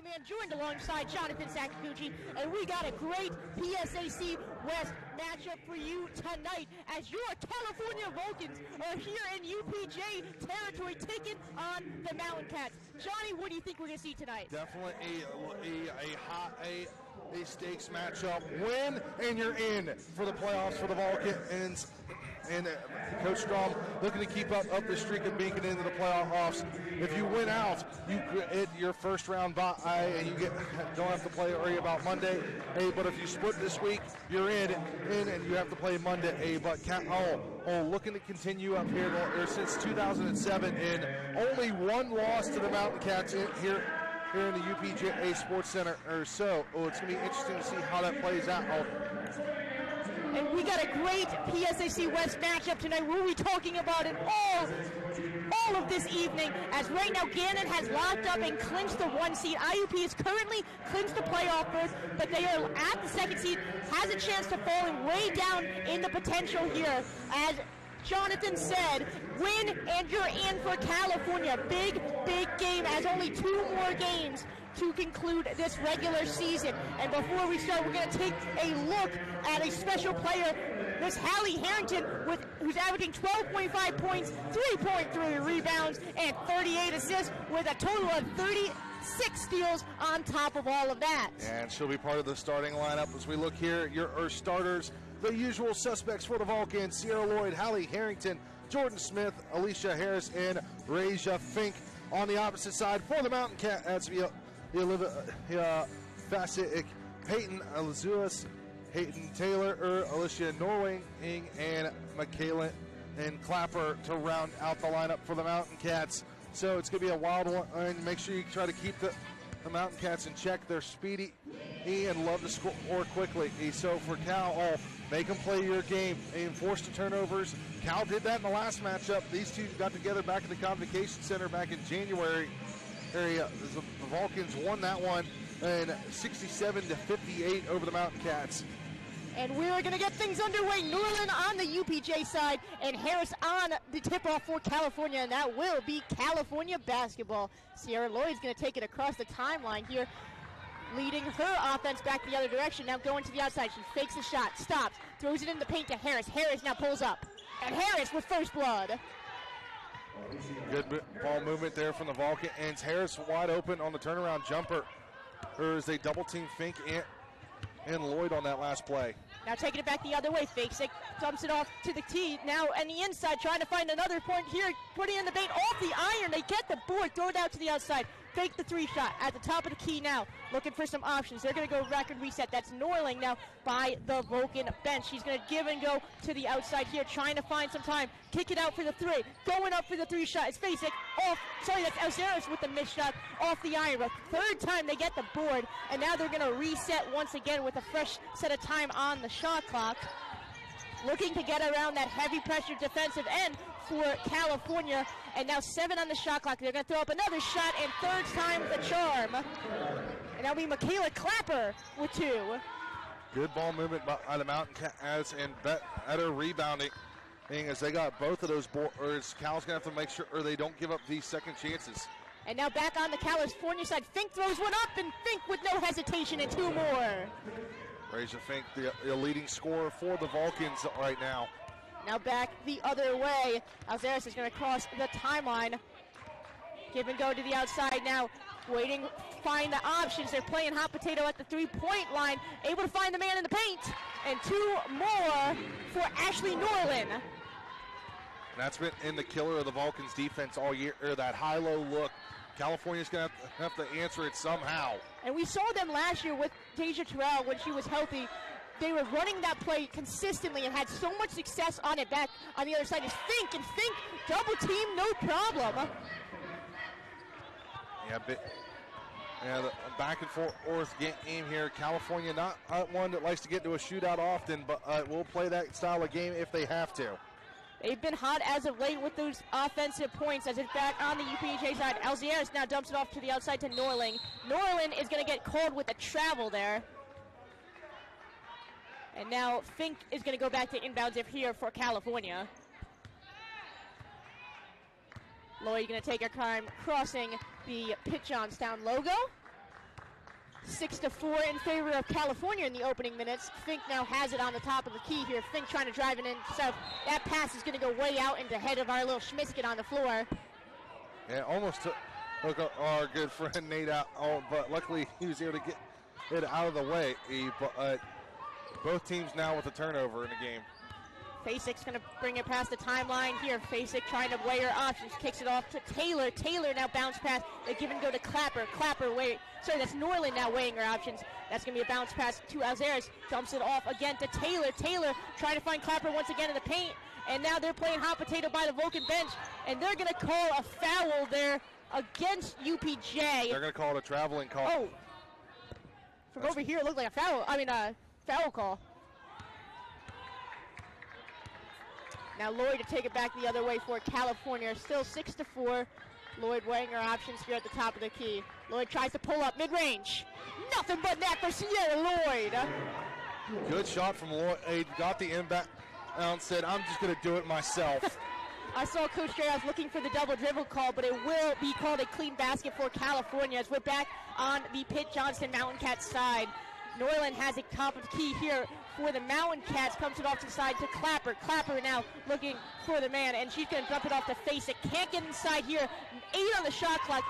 Man joined alongside Jonathan Sakaguchi, and we got a great PSAC West matchup for you tonight as your California Vulcans are here in UPJ territory taking on the Mountain Cats. Johnny, what do you think we're going to see tonight? Definitely a stakes matchup. Win and you're in for the playoffs for the Vulcans. And Coach Strom looking to keep up the streak of making it into the playoffs. If you win out, you get your first round bye, and you don't have to worry about Monday. But if you split this week, you're in, and you have to play Monday. But looking to continue up here since 2007, and only one loss to the Mountain Cats here in the UPJ Sports Center. It's going to be interesting to see how that plays out. And we got a great PSAC West matchup tonight. We'll be talking about it all of this evening, as right now Gannon has locked up and clinched the 1 seed. IUP is currently clinched the playoff berth, but they are at the 2nd seed, has a chance to falling way down in the potential here. As Jonathan said, win and you're in for California. Big game, as only 2 more games to conclude this regular season. And before we start, we're going to take a look at a special player, Miss Hallie Harrington, who's averaging 12.5 points, 3.3 rebounds, and 38 assists, with a total of 36 steals on top of all of that. And she'll be part of the starting lineup as we look here. Our starters, the usual suspects for the Vulcans: Sierra Lloyd, Hallie Harrington, Jordan Smith, Alicia Harris, and Raja Fink. On the opposite side for the Mountain Cats, Fassic, Peyton Alazuas, Hayden Taylor, Alicia Norwing, and Michaela and Clapper to round out the lineup for the Mountain Cats. So it's going to be a wild one, and make sure you try to keep the Mountain Cats in check. They're speedy and love to score quickly. So for Cal, make them play your game and force the turnovers. Cal did that in the last matchup. These two got together back at the Convocation Center back in January. The Vulcans won that one in 67-58 over the Mountain Cats. And we're going to get things underway. Norland on the UPJ side and Harris on the tip-off for California, and that will be California basketball. Sierra Lloyd's going to take it across the timeline here, leading her offense back the other direction. Now going to the outside. She fakes the shot, stops, throws it in the paint to Harris. Harris now pulls up. And Harris with first blood. Good ball movement there from the Vulcans. Harris wide open on the turnaround jumper. As they double team Fink and Lloyd on that last play. Now taking it back the other way. Fakes it, dumps it off to the tee. Now on the inside, trying to find another point here. Putting in the bait off the iron. They get the board, throw it out to the outside. Fake the 3-shot at the top of the key now. Looking for some options. They're going to go record reset. That's Norling now by the Vulcan bench. She's going to give and go to the outside here, trying to find some time. Kick it out for the 3. Going up for the 3-shot. It's Facek off. Sorry, that's Alceres with the missed shot off the iron. But third time they get the board. And now they're going to reset once again with a fresh set of time on the shot clock. Looking to get around that heavy pressure defensive end for California. And now 7 on the shot clock. They're going to throw up another shot, and third time the charm. And that'll be Michaela Clapper with 2. Good ball movement by the Mountain Cats and better rebounding, as they got both of those boards. Cal's going to have to make sure they don't give up these second chances. And now back on the California side. Fink throws one up, and Fink with no hesitation, and 2 more. Raja Fink, the leading scorer for the Vulcans right now. Now back the other way. Alceres is going to cross the timeline. Give and go to the outside now. Waiting, find the options. They're playing hot potato at the 3-point line. Able to find the man in the paint. And 2 more for Ashley Norland. That's been in the killer of the Vulcans defense all year, that high-low look. California's going to have to answer it somehow. And we saw them last year with Deja Terrell when she was healthy. They were running that play consistently and had so much success on it. Back on the other side is Fink, and Fink double team, no problem. The back and forth game here. California not one that likes to get to a shootout often, but will play that style of game if they have to. They've been hot as of late with those offensive points as it's back on the UPJ side. Alceres now dumps it off to the outside to Norling. Norland is going to get called with a travel there. And now Fink is going to go back to inbounds if here for California. Lloyd going to take her time crossing the Pitt-Johnstown logo. 6-4 in favor of California in the opening minutes. Fink now has it on the top of the key here. Fink trying to drive it in. So that pass is going to go way out into head of our little Schmisket on the floor. Yeah, almost took our good friend Nate out, but luckily he was able to get it out of the way. Both teams now with a turnover in the game. Fasik's going to bring it past the timeline here. Fasik trying to weigh her options. Kicks it off to Taylor. Taylor now bounce pass. They give and go to Clapper. Clapper, that's Norland now weighing her options. That's going to be a bounce pass to Alzeres. Dumps it off again to Taylor. Taylor trying to find Clapper once again in the paint. And now they're playing hot potato by the Vulcan bench. And they're going to call a foul there against UPJ. They're going to call it a traveling call. Oh. From over here, it looked like a foul. Foul call. Now Lloyd to take it back the other way for California. Still 6-4. Lloyd weighing her options here at the top of the key. Lloyd tries to pull up mid-range. Nothing but net for Sierra Lloyd. Good shot from Lloyd. Got the inbound and said, I'm just going to do it myself. I saw Coach Dreyhouse looking for the double dribble call, but it will be called a clean basket for California as we're back on the Pitt-Johnstown Mountain Cats side. Norland has a top of the key here for the Mountain Cats. Pumps it off to the side to Clapper. Clapper now looking for the man, and she's going to dump it off to Face. It can't get inside here. 8 on the shot clock.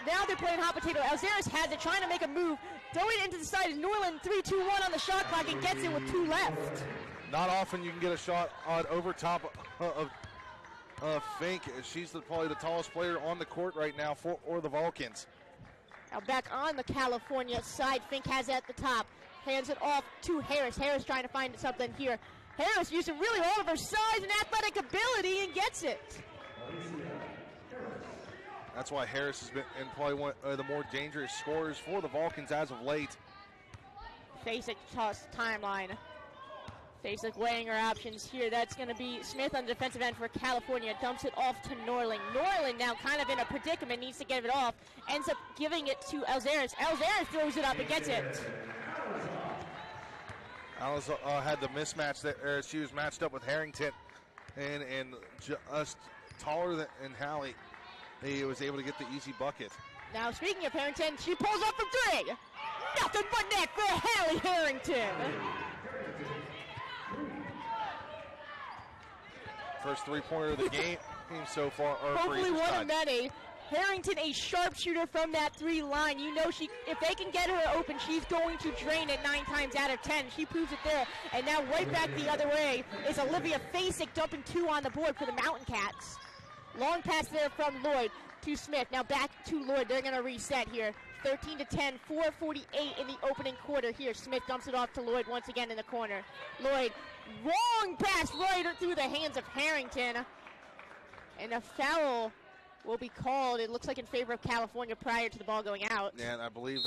Now they're playing hot potato. Alzeres has it, trying to make a move. Throwing it into the side. Norland 3-2-1 on the shot clock and gets it with 2 left. Not often you can get a shot on over top of Fink. She's probably the tallest player on the court right now for the Vulcans. Now back on the California side, Fink has it at the top. Hands it off to Harris. Harris trying to find something here. Harris using really all of her size and athletic ability and gets it. That's why Harris has been probably one of the more dangerous scorers for the Vulcans as of late. Fasik toss timeline. Fasik weighing her options here. That's going to be Smith on the defensive end for California. Dumps it off to Norling. Norling now kind of in a predicament, needs to get it off. Ends up giving it to Alzeres. Alzeres throws it up and gets it. Alice had the mismatch there. She was matched up with Harrington and just taller than Hallie. He was able to get the easy bucket. Now speaking of Harrington, she pulls up from 3. Nothing but net for Hallie Harrington. First three-pointer of the game so far. Hopefully one of many. Harrington, a sharpshooter from that 3 line. You know, if they can get her open, she's going to drain it 9 times out of 10. She proves it there. And now right back the other way is Olivia Fasik dumping 2 on the board for the Mountain Cats. Long pass there from Lloyd to Smith. Now back to Lloyd. They're going to reset here. 13-10, 4:48 in the opening quarter here. Smith dumps it off to Lloyd once again in the corner. Lloyd, wrong pass right through the hands of Harrington. And a foul will be called, it looks like in favor of California prior to the ball going out. Yeah, and I believe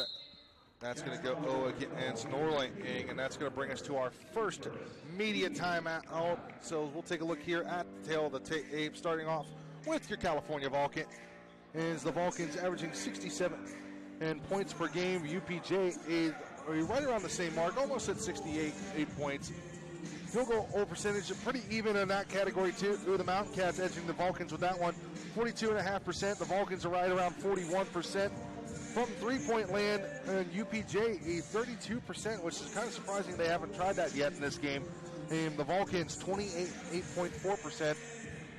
that's going to go against Norling, and that's going to bring us to our first media timeout. So we'll take a look here at the tail of the tape, starting off with your California Vulcan. Is the Vulcans averaging 67 points per game. UPJ is right around the same mark, almost at 68 points. Field goal percentage pretty even in that category too. The Mountain Cats edging the Vulcans with that one, 42.5%. The Vulcans are right around 41%. From three-point land, and UPJ a 32%, which is kind of surprising they haven't tried that yet in this game. And the Vulcans 28.4%.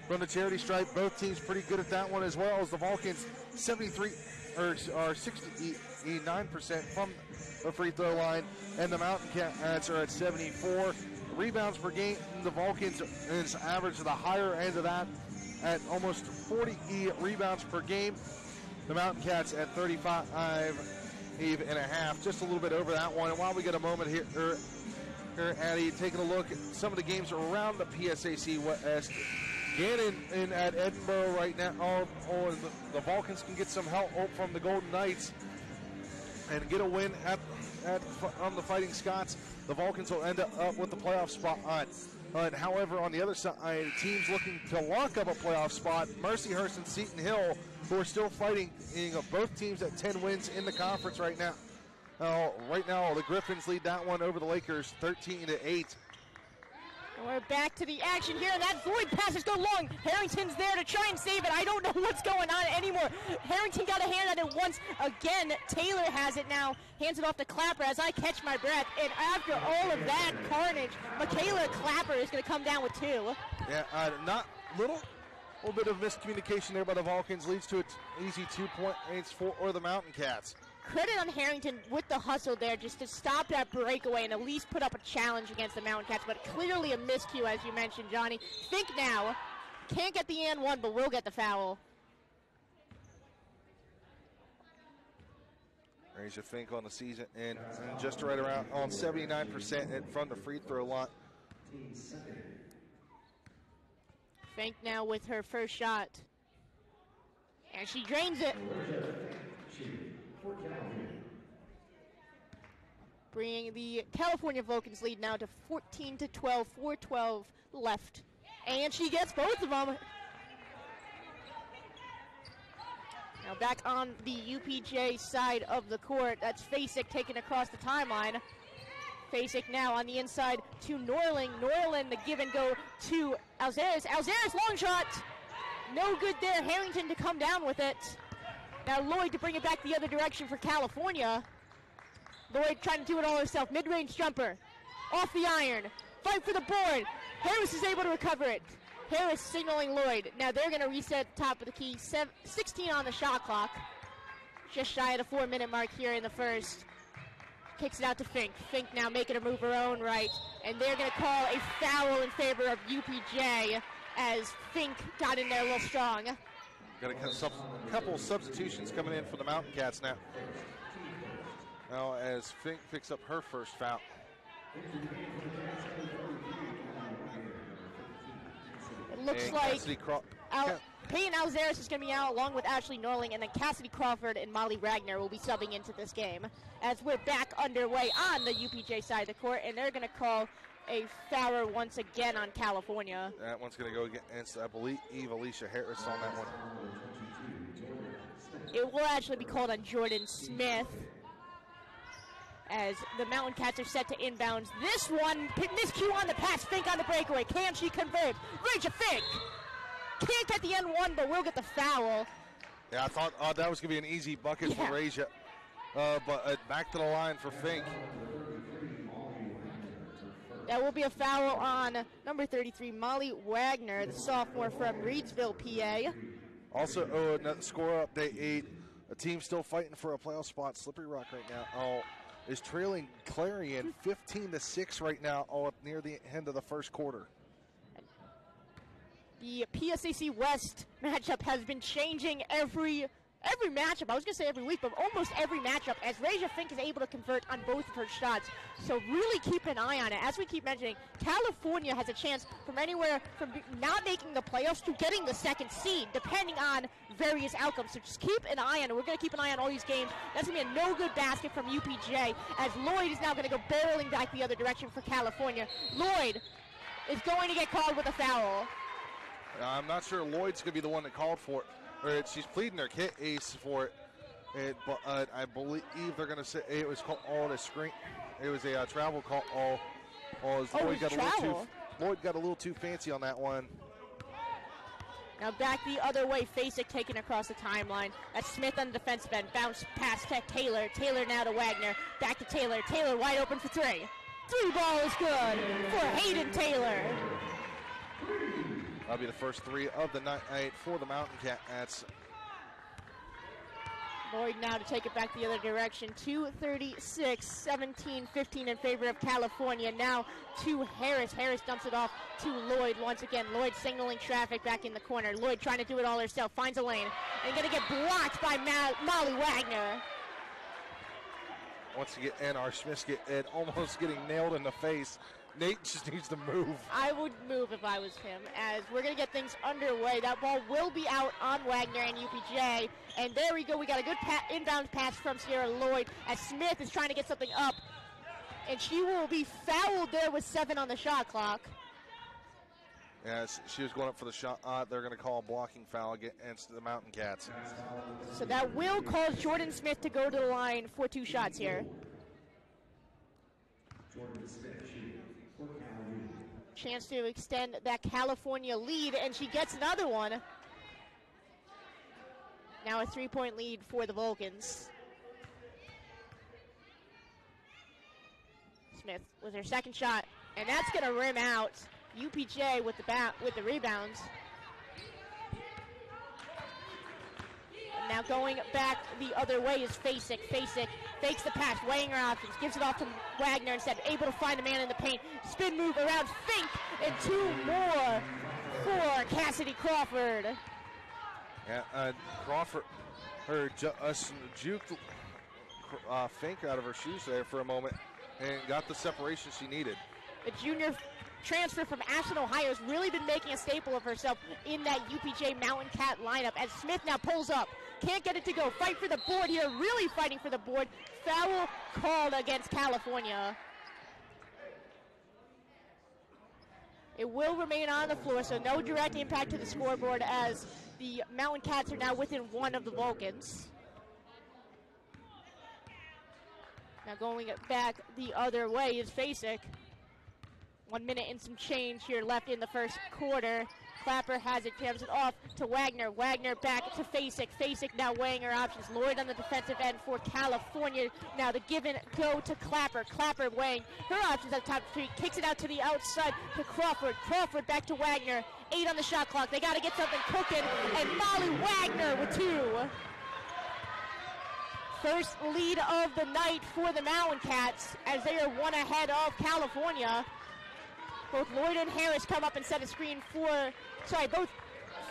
From the charity stripe, both teams pretty good at that one, as well as the Vulcans 69% from the free throw line, and the Mountain Cats are at 74. Rebounds per game, the Vulcans is average to the higher end of that at almost 40 rebounds per game. The Mountain Cats at 35.5, just a little bit over that one. And while we get a moment here Addie, taking a look at some of the games around the PSAC West. Gannon in at Edinburgh right now. The Vulcans can get some help from the Golden Knights and get a win on the Fighting Scots. The Vulcans will end up with the playoff spot. However, on the other side, teams looking to lock up a playoff spot, Mercyhurst and Seton Hill, who are still fighting, both teams at 10 wins in the conference right now. Right now, the Griffins lead that one over the Lakers 13-8. We're back to the action here, and that Lloyd passes go long. Harrington's there to try and save it. I don't know what's going on anymore. Harrington got a hand at it once. Again, Taylor has it now. Hands it off to Clapper as I catch my breath. And after all of that carnage, Michaela Clapper is going to come down with 2. Yeah, not little bit of miscommunication there by the Vulcans. Leads to an easy 2 points for the Mountain Cats. Credit on Harrington with the hustle there just to stop that breakaway and at least put up a challenge against the Mountain Cats, but clearly a miscue, as you mentioned, Johnny. Fink now can't get the and one, but will get the foul. Asia Fink on the season and just right around on 79% from the free throw line. Fink now with her first shot. And she drains it. Bringing the California Vulcans lead now to 14-12, 4:12 left. And she gets both of them. Now back on the UPJ side of the court. That's Fasek taken across the timeline. Fasek now on the inside to Norling. Norling, the give and go to Alzeres. Alzeres, long shot. No good there. Harrington to come down with it. Now Lloyd to bring it back the other direction for California. Lloyd trying to do it all herself. Mid-range jumper. Off the iron. Fight for the board. Harris is able to recover it. Harris signaling Lloyd. Now they're going to reset the top of the key. 16 on the shot clock. Just shy of the 4-minute mark here in the first. Kicks it out to Fink. Fink now making her move her own right. And they're going to call a foul in favor of UPJ as Fink got in there a little strong. Got a couple substitutions coming in for the Mountain Cats now. Now as Fink picks up her first foul. It looks like Peyton Alzeres is going to be out along with Ashley Norling, and then Cassidy Crawford and Molly Ragnar will be subbing into this game as we're back underway on the UPJ side of the court, and they're going to call a foul once again on California. That one's going to go against, I believe, Alicia Harris on that one. It will actually be called on Jordan Smith as the Mountain Cats are set to inbounds. This one, miscue on the pass, Fink on the breakaway. Can she convert? Rachel Fink can't get the N1, but will get the foul. Yeah, I thought that was going to be an easy bucket for Raja. But back to the line for Fink. That will be a foul on number 33, Molly Wagner, the sophomore from Reedsville, PA. Also, another score update 8. A team still fighting for a playoff spot. Slippery Rock right now is trailing Clarion 15-6 right now near the end of the first quarter. The PSAC West matchup has been changing every matchup. I was going to say every week, but almost every matchup as Raja Fink is able to convert on both of her shots. So really keep an eye on it. As we keep mentioning, California has a chance from anywhere from not making the playoffs to getting the second seed, depending on various outcomes. So just keep an eye on it. We're going to keep an eye on all these games. That's going to be a no-good basket from UPJ as Lloyd is now going to go barreling back the other direction for California. Lloyd is going to get called with a foul. I'm not sure Lloyd's going to be the one that called for it. Or she's pleading her case for it. But I believe they're going to say it was called a screen. It was a travel call. Lloyd got a little too fancy on that one. Now back the other way, Fasek taken across the timeline. That's Smith on the defense end. Bounce pass to Taylor. Taylor now to Wagner. Back to Taylor. Taylor wide open for 3. 3 ball is good for Hayden Taylor. That'll be the first 3 of the night for the Mountain Cats. Lloyd now to take it back the other direction. 2:36, 17-15 in favor of California. Now to Harris. Harris dumps it off to Lloyd once again. Lloyd signaling traffic back in the corner. Lloyd trying to do it all herself. Finds a lane. And going to get blocked by Molly Wagner. Once again, and our Smiths almost getting nailed in the face. Nate just needs to move. I would move if I was him, as we're going to get things underway. That ball will be out on Wagner and UPJ. And there we go. We got a good inbound pass from Sierra Lloyd as Smith is trying to get something up. And she will be fouled there with 7 on the shot clock. Yes, she was going up for the shot. They're going to call a blocking foul against the Mountain Cats. So that will cause Jordan Smith to go to the line for 2 shots here. chance to extend that California lead, and she gets another one. Now a 3-point lead for the Vulcans. Smith with her second shot, and that's going to rim out. UPJ with the rebounds. Now going back the other way is Facek. Facek fakes the pass, weighing her options, gives it off to Wagner instead, able to find a man in the paint. Spin move around Fink, and 2 more for Cassidy Crawford. Yeah, Crawford, juked Fink out of her shoes there for a moment and got the separation she needed. The junior transfer from Ashland, Ohio has really been making a staple of herself in that UPJ Mountain Cat lineup as Smith now pulls up. Can't get it to go. Fight for the board here. Really fighting for the board. Foul called against California. It will remain on the floor, so no direct impact to the scoreboard as the Mountain Cats are now within 1 of the Vulcans. Now going back the other way is Facek. 1 minute and some change here left in the first quarter. Clapper has it, jams it off to Wagner. Wagner back to Facek. Facek now weighing her options. Lloyd on the defensive end for California. Now the give and go to Clapper. Clapper weighing her options at the top of the 3. Kicks it out to the outside to Crawford. Crawford back to Wagner. 8 on the shot clock. They got to get something cooking. And Molly Wagner with 2. First lead of the night for the Mountain Cats as they are 1 ahead of California. Both Lloyd and Harris come up and set a screen for, both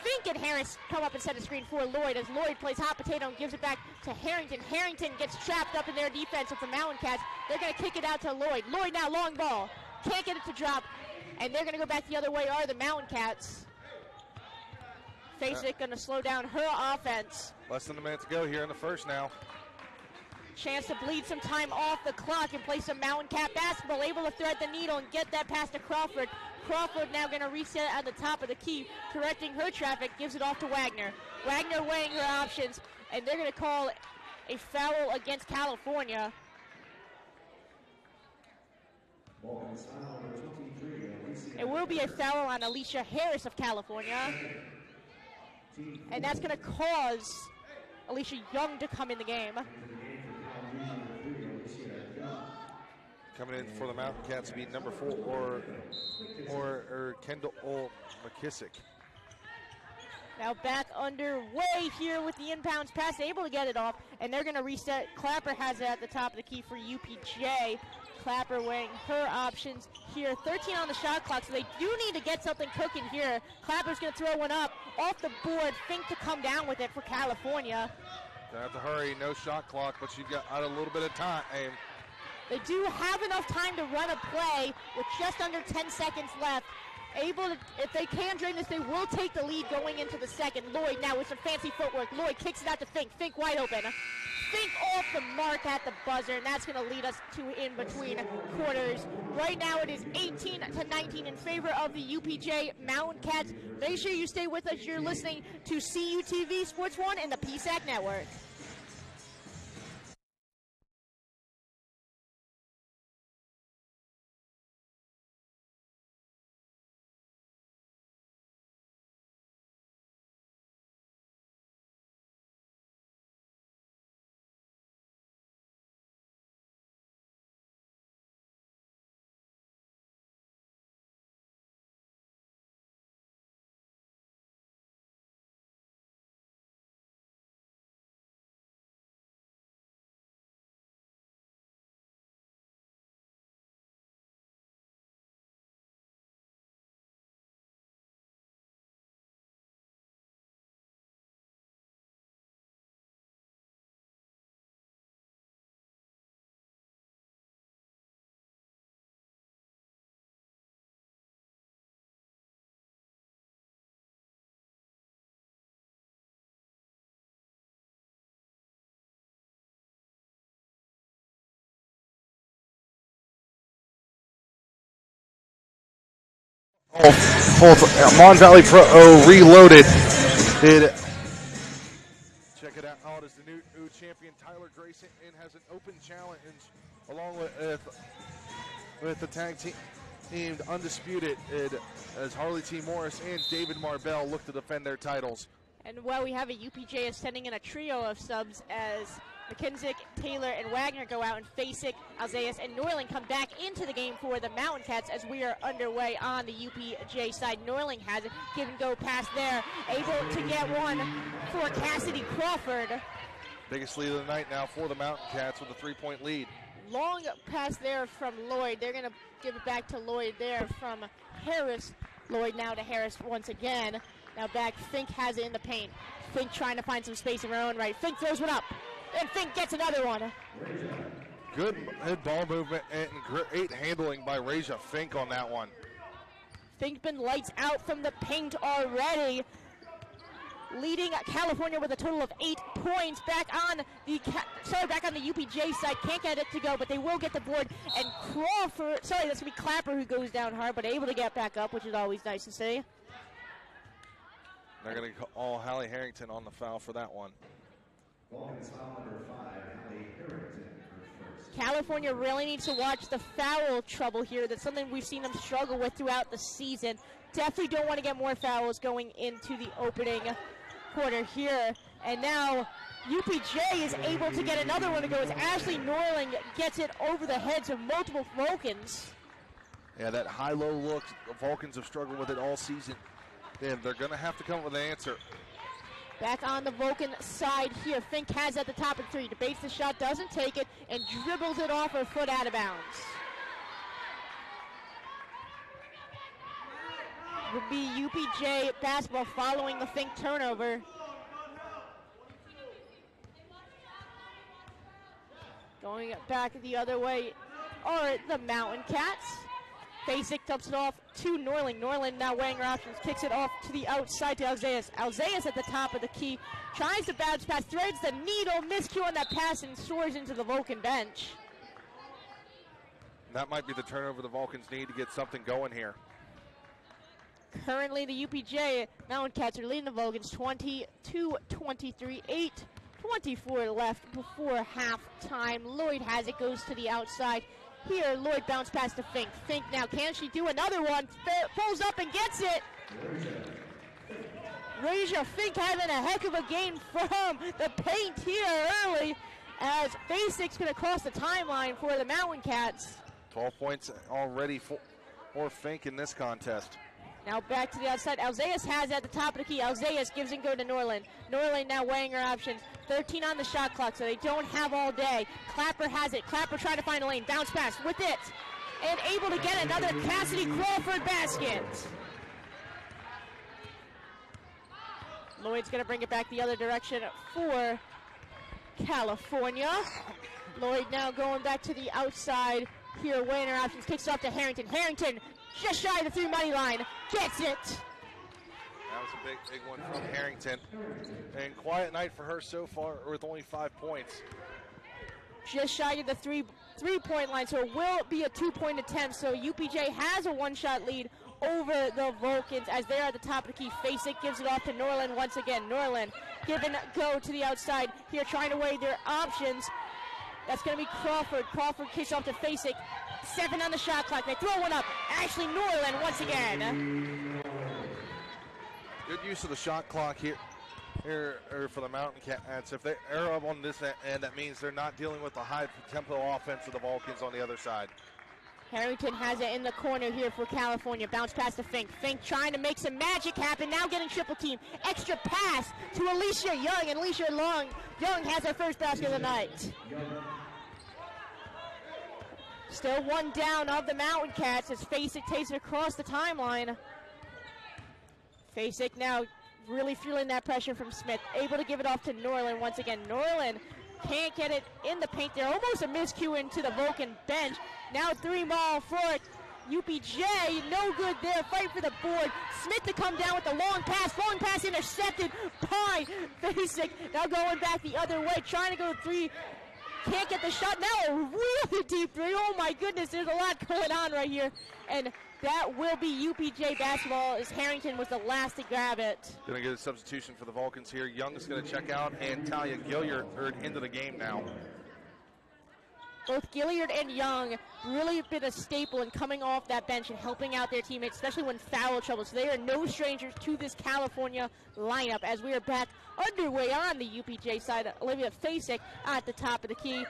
Fink and Harris come up and set a screen for Lloyd as Lloyd plays hot potato and gives it back to Harrington. Harrington gets trapped up in their defense with the Mountain Cats. They're going to kick it out to Lloyd. Lloyd now long ball. Can't get it to drop. And they're going to go back the other way are the Mountain Cats. Facek going to slow down her offense. Less than a minute to go here in the first now. Chance to bleed some time off the clock and play some Mountain Cat basketball. Able to thread the needle and get that pass to Crawford. Crawford now going to reset at the top of the key, correcting her traffic, gives it off to Wagner. Wagner weighing her options, and they're going to call a foul against California. It will be a foul on Alicia Harris of California, and that's going to cause Alicia Young to come in the game. Coming in for the Mountain Cats to be number 4 or Kendall McKissick. Now back underway here with the inbounds pass, able to get it off, and they're going to reset. Clapper has it at the top of the key for UPJ. Clapper weighing her options here. 13 on the shot clock, so they do need to get something cooking here. Clapper's going to throw one up off the board. Fink to come down with it for California. Gonna have to hurry, no shot clock, but you've got a little bit of time. They do have enough time to run a play with just under 10 seconds left. Able to, if they can drain this, they will take the lead going into the second. Lloyd now with some fancy footwork. Lloyd kicks it out to Fink. Fink wide open. Fink off the mark at the buzzer, and that's going to lead us to in between quarters. Right now it is 18-19 in favor of the UPJ Mountain Cats. Make sure you stay with us. You're listening to CUTV Sports 1 and the PSAC Network. Mon Valley Pro Reloaded. Check it out as the new champion Tyler Grayson and has an open challenge along with the tag team named undisputed as Harley T. Morris and David Marbell look to defend their titles. And well, we have a UPJ sending in a trio of subs as McKinzick, Taylor, and Wagner go out, and Facek, Alzeas, and Norling come back into the game for the Mountain Cats as we are underway on the UPJ side. Norling has it, give and go pass there, able to get one for Cassidy Crawford. Biggest lead of the night now for the Mountain Cats with a 3-point lead. Long pass there from Lloyd. They're going to give it back to Lloyd there from Harris. Lloyd now to Harris once again. Now back, Fink has it in the paint. Fink trying to find some space in her own right. Fink throws one up, and Fink gets another one. Good ball movement and great handling by Raja Fink on that one. Fink been lights out from the paint already, leading California with a total of 8 points. Back on the UPJ side, can't get it to go, but they will get the board. And Crawford, that's gonna be Clapper who goes down hard, but able to get back up, which is always nice to see. They're going to call Hallie Harrington on the foul for that one. California really needs to watch the foul trouble here. That's something we've seen them struggle with throughout the season. Definitely don't want to get more fouls going into the opening quarter here. And now UPJ is able to get another one to go as Ashley Norling gets it over the heads of multiple Vulcans. Yeah, that high-low look, the Vulcans have struggled with it all season. And they're going to have to come up with an answer. Back on the Vulcan side here. Fink has at the top of three. Debates the shot, doesn't take it, and dribbles it off her foot out of bounds. Would be UPJ basketball following the Fink turnover. Going back the other way are the Mountain Cats. Facek dumps it off to Norling. Norling now weighing her options, kicks it off to the outside to Alzeas. Alzeas at the top of the key, tries to bounce pass, threads the needle, miscue on that pass, and soars into the Vulcan bench. That might be the turnover the Vulcans need to get something going here. Currently, the UPJ Mountain Cats are leading the Vulcans 22-23, 8:24 left before halftime. Lloyd has it, goes to the outside. Here, Lloyd bounce pass to Fink. Fink now, can she do another one? Pulls up and gets it. Raja Fink having a heck of a game from the paint here early as Facek's going to cross the timeline for the Mountain Cats. 12 points already for Fink in this contest. Now back to the outside. Alzeas has at the top of the key. Alzeas gives and go to Norland. Norland now weighing her options. 13 on the shot clock, so they don't have all day. Clapper has it. Clapper trying to find a lane. Bounce pass with it. And able to get another Cassidy Crawford basket. Lloyd's going to bring it back the other direction for California. Lloyd now going back to the outside. Here, weighing her options. Kicks it off to Harrington. Harrington just shy of the 3 money line. Gets it. That was a big one from Harrington. And quiet night for her so far with only 5 points. Just shy of the three-point line, so it will be a 2-point attempt. So UPJ has a one-shot lead over the Vulcans as they're at the top of the key. Facek gives it off to Norland once again. Norland give and go to the outside. Here trying to weigh their options. That's going to be Crawford. Crawford kicks off to Facek. 7 on the shot clock. They throw one up. Ashley Norland once again. Good use of the shot clock here for the Mountain Cats. If they are up on this end, that means they're not dealing with the high tempo offense of the Vulcans on the other side. Harrington has it in the corner here for California. Bounce pass to Fink. Fink trying to make some magic happen. Now getting triple team. Extra pass to Alicia Young. And Alicia Young has her first basket of the night. Still one down of the Mountain Cats as Facek takes it across the timeline. Facek now really feeling that pressure from Smith. Able to give it off to Norland once again. Norland can't get it in the paint there. Almost a miscue into the Vulcan bench. Now 3-ball for UPJ. No good there. Fight for the board. Smith to come down with the long pass. Long pass intercepted by Facek. Now going back the other way. Trying to go 3. Can't get the shot. Now a really deep 3. Oh my goodness. There's a lot going on right here. And that will be UPJ basketball as Harrington was the last to grab it. Going to get a substitution for the Vulcans here. Young is going to check out and Talia Gilliard into the game now. both Gilliard and Young really been a staple in coming off that bench and helping out their teammates, especially when foul trouble. So they are no strangers to this California lineup as we are back underway on the UPJ side. Olivia Fasek at the top of the key.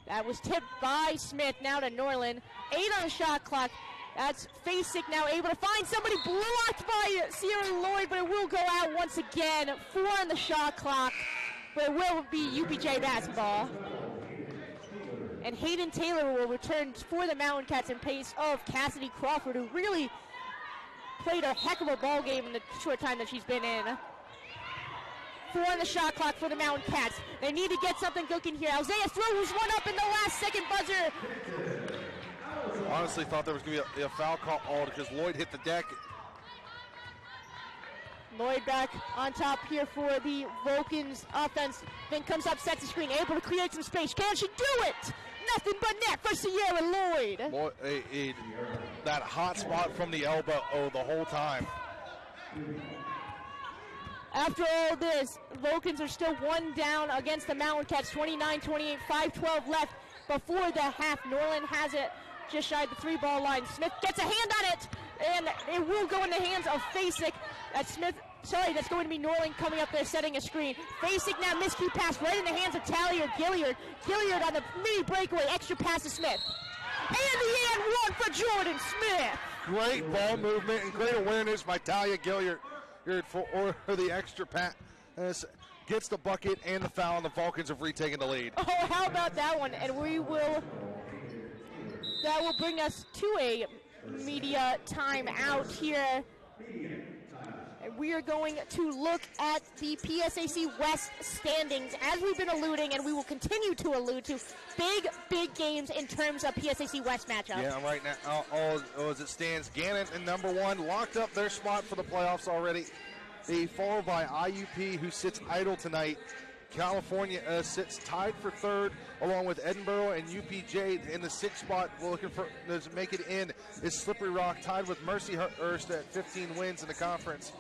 That was tipped by Smith, now to Norland. 8 on the shot clock. That's Fasek now able to find somebody, blocked by Sierra Lloyd, but it will go out once again. 4 on the shot clock, but it will be UPJ basketball. And Hayden Taylor will return for the Mountain Cats in place of Cassidy Crawford, who really played a heck of a ball game in the short time that she's been in. 4 on the shot clock for the Mountain Cats. They need to get something cooking here. Alzea throws one up in the last second buzzer. Honestly thought there was going to be a foul call because Lloyd hit the deck. Lloyd back on top here for the Vulcans offense. Then comes up, sets the screen, able to create some space. Can she do it? Nothing but net for Sierra Lloyd. That hot spot from the elbow the whole time. After all this, Vulcans are still 1 down against the Mountain Cats, 29-28, 5-12 left before the half. Norland has it just shy of the 3-ball line. Smith gets a hand on it, and it will go in the hands of Fasek. That's going to be Norland coming up there setting a screen. Fasek now miscue pass right in the hands of Talia Gilliard. Gilliard on the mini breakaway, extra pass to Smith. And the and one for Jordan Smith. Great ball movement and great awareness by Talia Gilliard for the extra pass. Gets the bucket and the foul, and the Vulcans have retaken the lead. Oh, how about that one? And that will bring us to a media timeout here. And we are going to look at the PSAC West standings, as we've been alluding, and we will continue to allude to big games in terms of PSAC West matchups. Yeah, right now, as it stands, Gannon in number 1 locked up their spot for the playoffs already. They followed by IUP, who sits idle tonight. California sits tied for 3rd, along with Edinburgh and UPJ in the 6th spot. We're looking for to make it in is Slippery Rock, tied with Mercyhurst at 15 wins in the conference,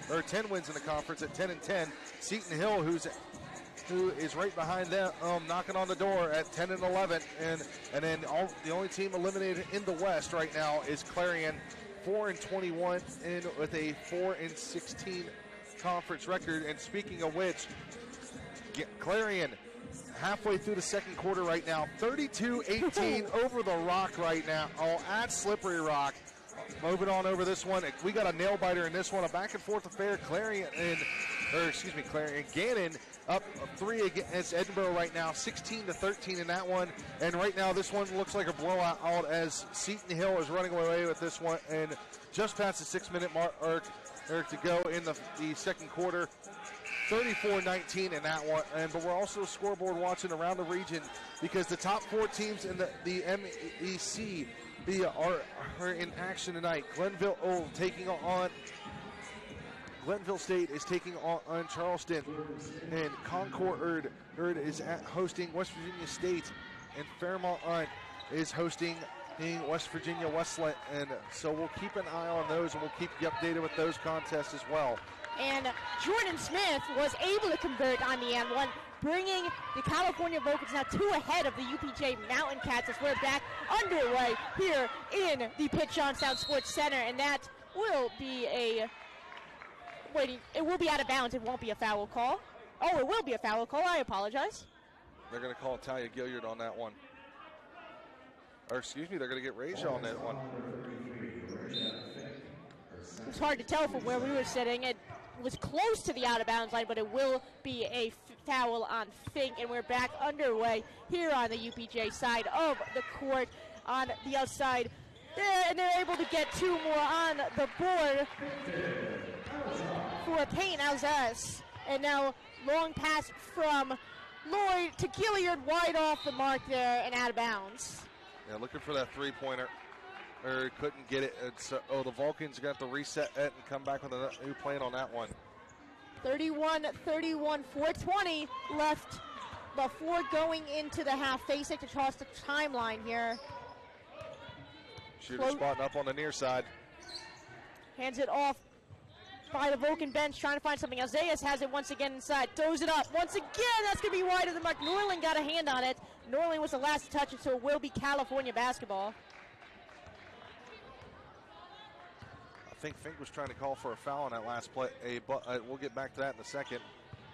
or 10 wins in the conference at 10-10. Seton Hill, who is right behind them, knocking on the door at 10-11, and then the only team eliminated in the West right now is Clarion, 4-21, and with a 4-16 conference record. And speaking of which, Clarion halfway through the second quarter right now, 32-18 over the Rock right now, at Slippery Rock. Moving on over this one, we got a nail biter in this one, a back and forth affair. Gannon up 3 against Edinburgh right now, 16-13 in that one. And right now this one looks like a blowout as Seton Hill is running away with this one, and just past the 6-minute mark to go in the second quarter. 34-19 in that one, but we're also scoreboard watching around the region because the top 4 teams in the MEC are in action tonight. Glenville State is taking on Charleston, and Concord is hosting West Virginia State, and Fairmont is hosting West Virginia Westland, and so we'll keep an eye on those, and we'll keep you updated with those contests as well. And Jordan Smith was able to convert on the end one, bringing the California Vulcans now 2 ahead of the UPJ Mountain Cats as we're back underway here in the Pitt-Johnstown Sports Center. And that will be it will be out of bounds. It won't be a foul call. Oh, it will be a foul call. I apologize. They're going to call Talia Gilliard on that one. Or excuse me, they're going to get Raja on that one. It's hard to tell from where we were sitting. It was close to the out-of-bounds line, but it will be a foul on Fink, and we're back underway here on the UPJ side of the court on the outside. And they're able to get 2 more on the board for Payne Alsace. And now long pass from Lloyd to Gilliard, wide off the mark there and out of bounds. Yeah, looking for that 3-pointer. Or couldn't get it. The Vulcans got to reset it and come back with a new plan on that one. 31-31, 4:20 left before going into the half. Fasek to toss the timeline here. Shooter spotting up on the near side. Hands it off by the Vulcan bench, trying to find something. Alzeas has it once again inside, throws it up. Once again, that's going to be wide of the mark. Norling got a hand on it. Norling was the last to touch it, so it will be California basketball. I think Fink was trying to call for a foul on that last play, but we'll get back to that in a second.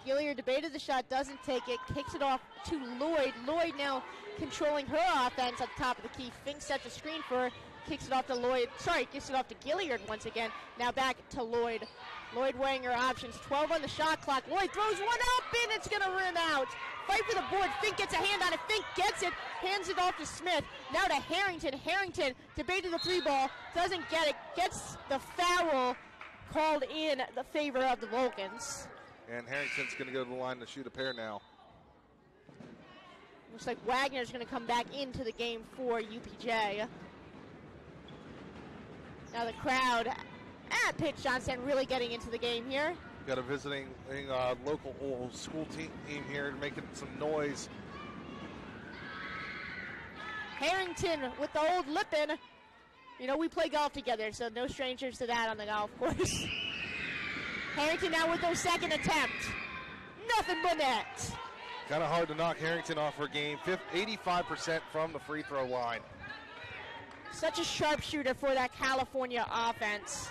Gilliard debated the shot, doesn't take it, kicks it off to Lloyd. Lloyd now controlling her offense at the top of the key. Fink sets a screen for her, kicks it off to Lloyd. Sorry, kicks it off to Gilliard once again. Now back to Lloyd. Lloyd weighing her options. 12 on the shot clock. Lloyd throws one up and it's going to rim out. Fight for the board. Fink gets a hand on it. Fink gets it, hands it off to Smith. Now to Harrington. Harrington debated the three ball, doesn't get it, gets the foul called in the favor of the Vulcans. And Harrington's going to go to the line to shoot a pair now. Looks like Wagner's going to come back into the game for UPJ. Now the crowd at Pitt-Johnstown really getting into the game here. Got a visiting local school team here making some noise. Harrington with the old lippin'. You know, we play golf together, so no strangers to that on the golf course. Harrington now with their second attempt. Nothing but net. Kind of hard to knock Harrington off her game. 85% from the free throw line. Such a sharpshooter for that California offense.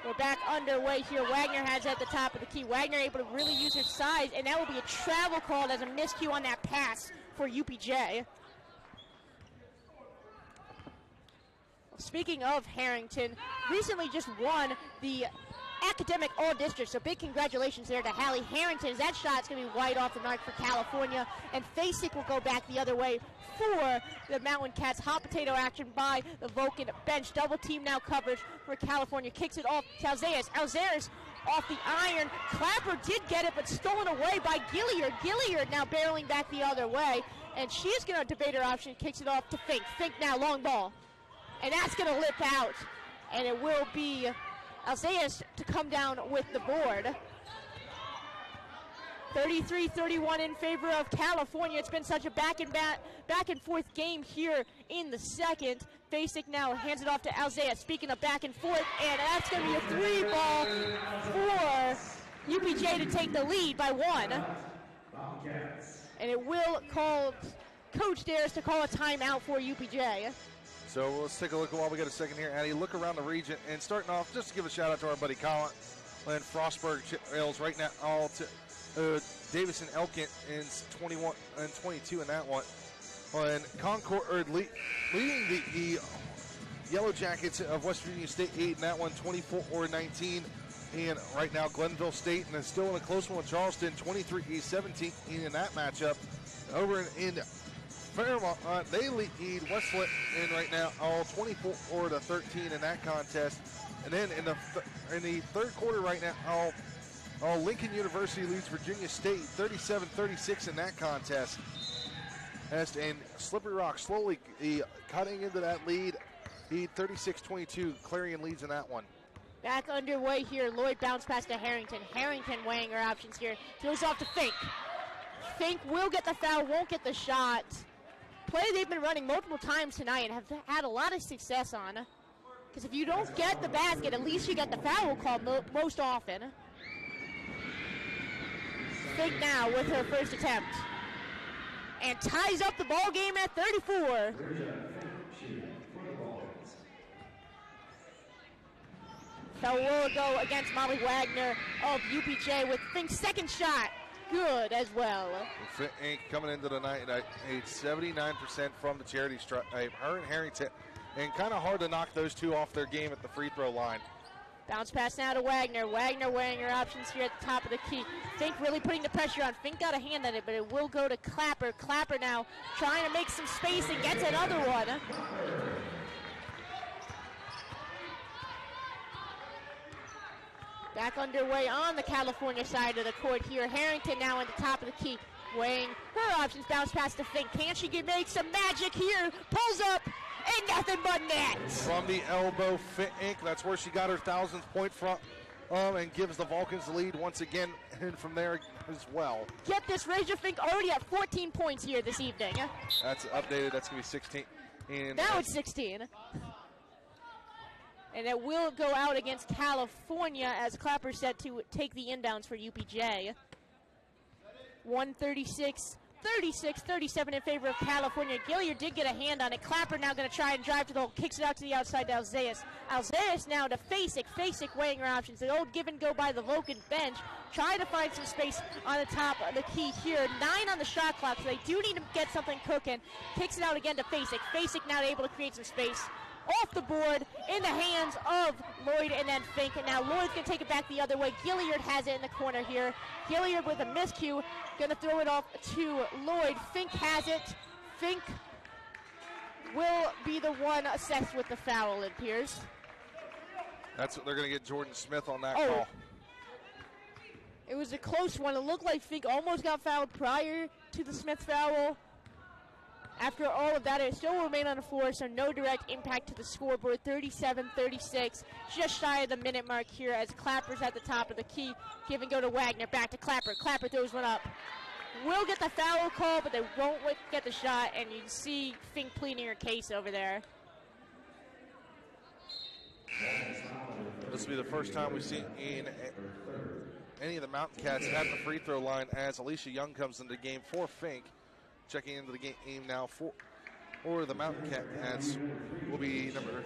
We're back underway here. Wagner has it at the top of the key. Wagner able to really use her size, and that will be a travel call as a miscue on that pass for UPJ. Speaking of Harrington, recently just won the academic all-district, so big congratulations there to Hallie Harrington. That shot's going to be wide off the mark for California, and Facek will go back the other way for the Mountain Cats. Hot potato action by the Vulcan bench. Double team now coverage for California. Kicks it off to Alzeas. Alzeas off the iron. Clapper did get it, but stolen away by Gilliard. Gilliard now barreling back the other way, and she's going to debate her option. Kicks it off to Fink. Fink now, long ball. And that's going to lip out, and it will be Alzeas to come down with the board. 33-31 in favor of California. It's been such a back and forth game here in the second. Facek now hands it off to Alzeas. Speaking of back and forth, and that's going to be a three ball for UPJ to take the lead by one. And it will call Coach dares to call a timeout for UPJ. So let's take a look while we got a second here, Addie. Look around the region, and starting off, just to give a shout out to our buddy Colin and Frostburg Rails right now, all to Davis and Elkins in 21 and 22 in that one. And Concord leading the Yellow Jackets of West Virginia State 8 in that one, 24-19. And right now Glenville State, and it's still in a close one with Charleston, 23-17 in that matchup. Over in Fairmont, they lead Westfoot in right now, all 24-13 in that contest. And then in the third quarter right now, Lincoln University leads Virginia State 37-36 in that contest. And Slippery Rock slowly cutting into that lead. 36-22. Clarion leads in that one. Back underway here. Lloyd bounce pass to Harrington. Harrington weighing her options here. Throws off to Fink. Fink will get the foul, won't get the shot. Play they've been running multiple times tonight and have had a lot of success on. Because if you don't get the basket, at least you get the foul call most often. Fink now with her first attempt. And ties up the ball game at 34. So we'll go against Molly Wagner of UPJ with Fink's second shot. Good as well. Fink coming into the night at 79% from the charity stripe. Her and Harrington, and kind of hard to knock those two off their game at the free throw line. Bounce pass now to Wagner. Wagner weighing her options here at the top of the key. Fink really putting the pressure on. Fink got a hand on it, but it will go to Clapper. Clapper now trying to make some space and gets another one. Back underway on the California side of the court here. Harrington now at the top of the key, weighing her options. Bounce pass to Fink. Can she make some magic here? Pulls up, and nothing but net. From the elbow, Fink. That's where she got her 1,000th point from, and gives the Vulcans the lead once again, and from there as well. Get this, Razor Fink already at 14 points here this evening. That's updated. That's going to be 16. And now it's 16. And it will go out against California as Clapper set to take the inbounds for UPJ. 136-37 in favor of California. Gilliard did get a hand on it. Clapper now going to try and drive to the hole. Kicks it out to the outside to Alzeas. Alzeas now to Facek. Facek weighing her options. The old give and go by the Vulcan bench. Trying to find some space on the top of the key here. 9 on the shot clock, so they do need to get something cooking. Kicks it out again to Facek. Facek now able to create some space. Off the board, in the hands of Lloyd and then Fink. And now Lloyd's going to take it back the other way. Gilliard has it in the corner here. Gilliard with a miscue, going to throw it off to Lloyd. Fink has it. Fink will be the one assessed with the foul, it appears. That's what they're going to get Jordan Smith on that call. It was a close one. It looked like Fink almost got fouled prior to the Smith foul. After all of that, it still remained on the floor, so no direct impact to the scoreboard. 37-36, just shy of the minute mark here as Clapper's at the top of the key. Give and go to Wagner, back to Clapper. Clapper throws one up. Will get the foul call, but they won't get the shot, and you can see Fink pleading her case over there. This will be the first time we've seen any of the Mountain Cats at the free throw line as Alicia Young comes into the game for Fink. Checking into the game now for the Mountain Cats will be number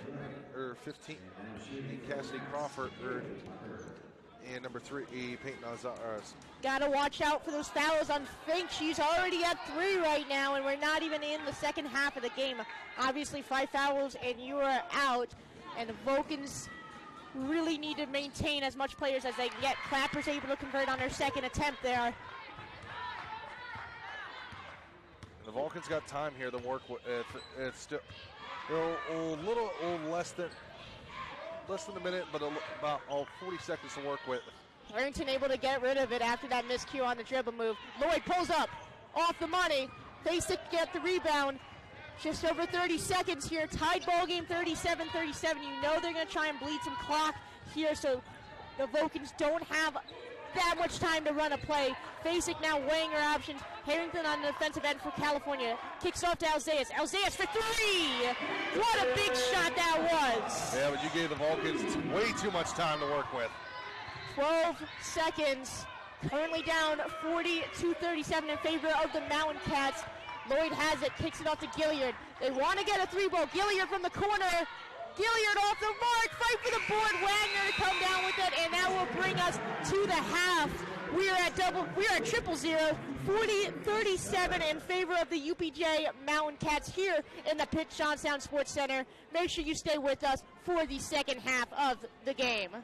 15, Cassidy Crawford, and number 3, Peyton Azaz. Gotta watch out for those fouls on Fink. She's already at 3 right now, and we're not even in the second half of the game. Obviously, 5 fouls, and you are out. And the Vulcans really need to maintain as much players as they can get. Clapper's able to convert on her second attempt there. The Vulcans got time here to work with. It's still a little less than a minute, but about 40 seconds to work with. Harrington able to get rid of it after that miscue on the dribble move. Lloyd pulls up, off the money. Facek get the rebound. Just over 30 seconds here. Tied ball game, 37-37. You know they're going to try and bleed some clock here, so the Vulcans don't have that much time to run a play. Facek now weighing her options. Harrington on the defensive end for California. Kicks off to Alzeas. Alzeas for 3! What a big shot that was! Yeah, but you gave the Vulcans way too much time to work with. 12 seconds. Currently down 40-37 in favor of the Mountain Cats. Lloyd has it, kicks it off to Gilliard. They want to get a 3-ball. Gilliard from the corner. Gilliard off the mark, fight for the board. Wagner to come down with it, and that will bring us to the half. We are at 0-0, 40-37 in favor of the UPJ Mountain Cats here in the Pitt-Johnstown Sports Center. Make sure you stay with us for the second half of the game.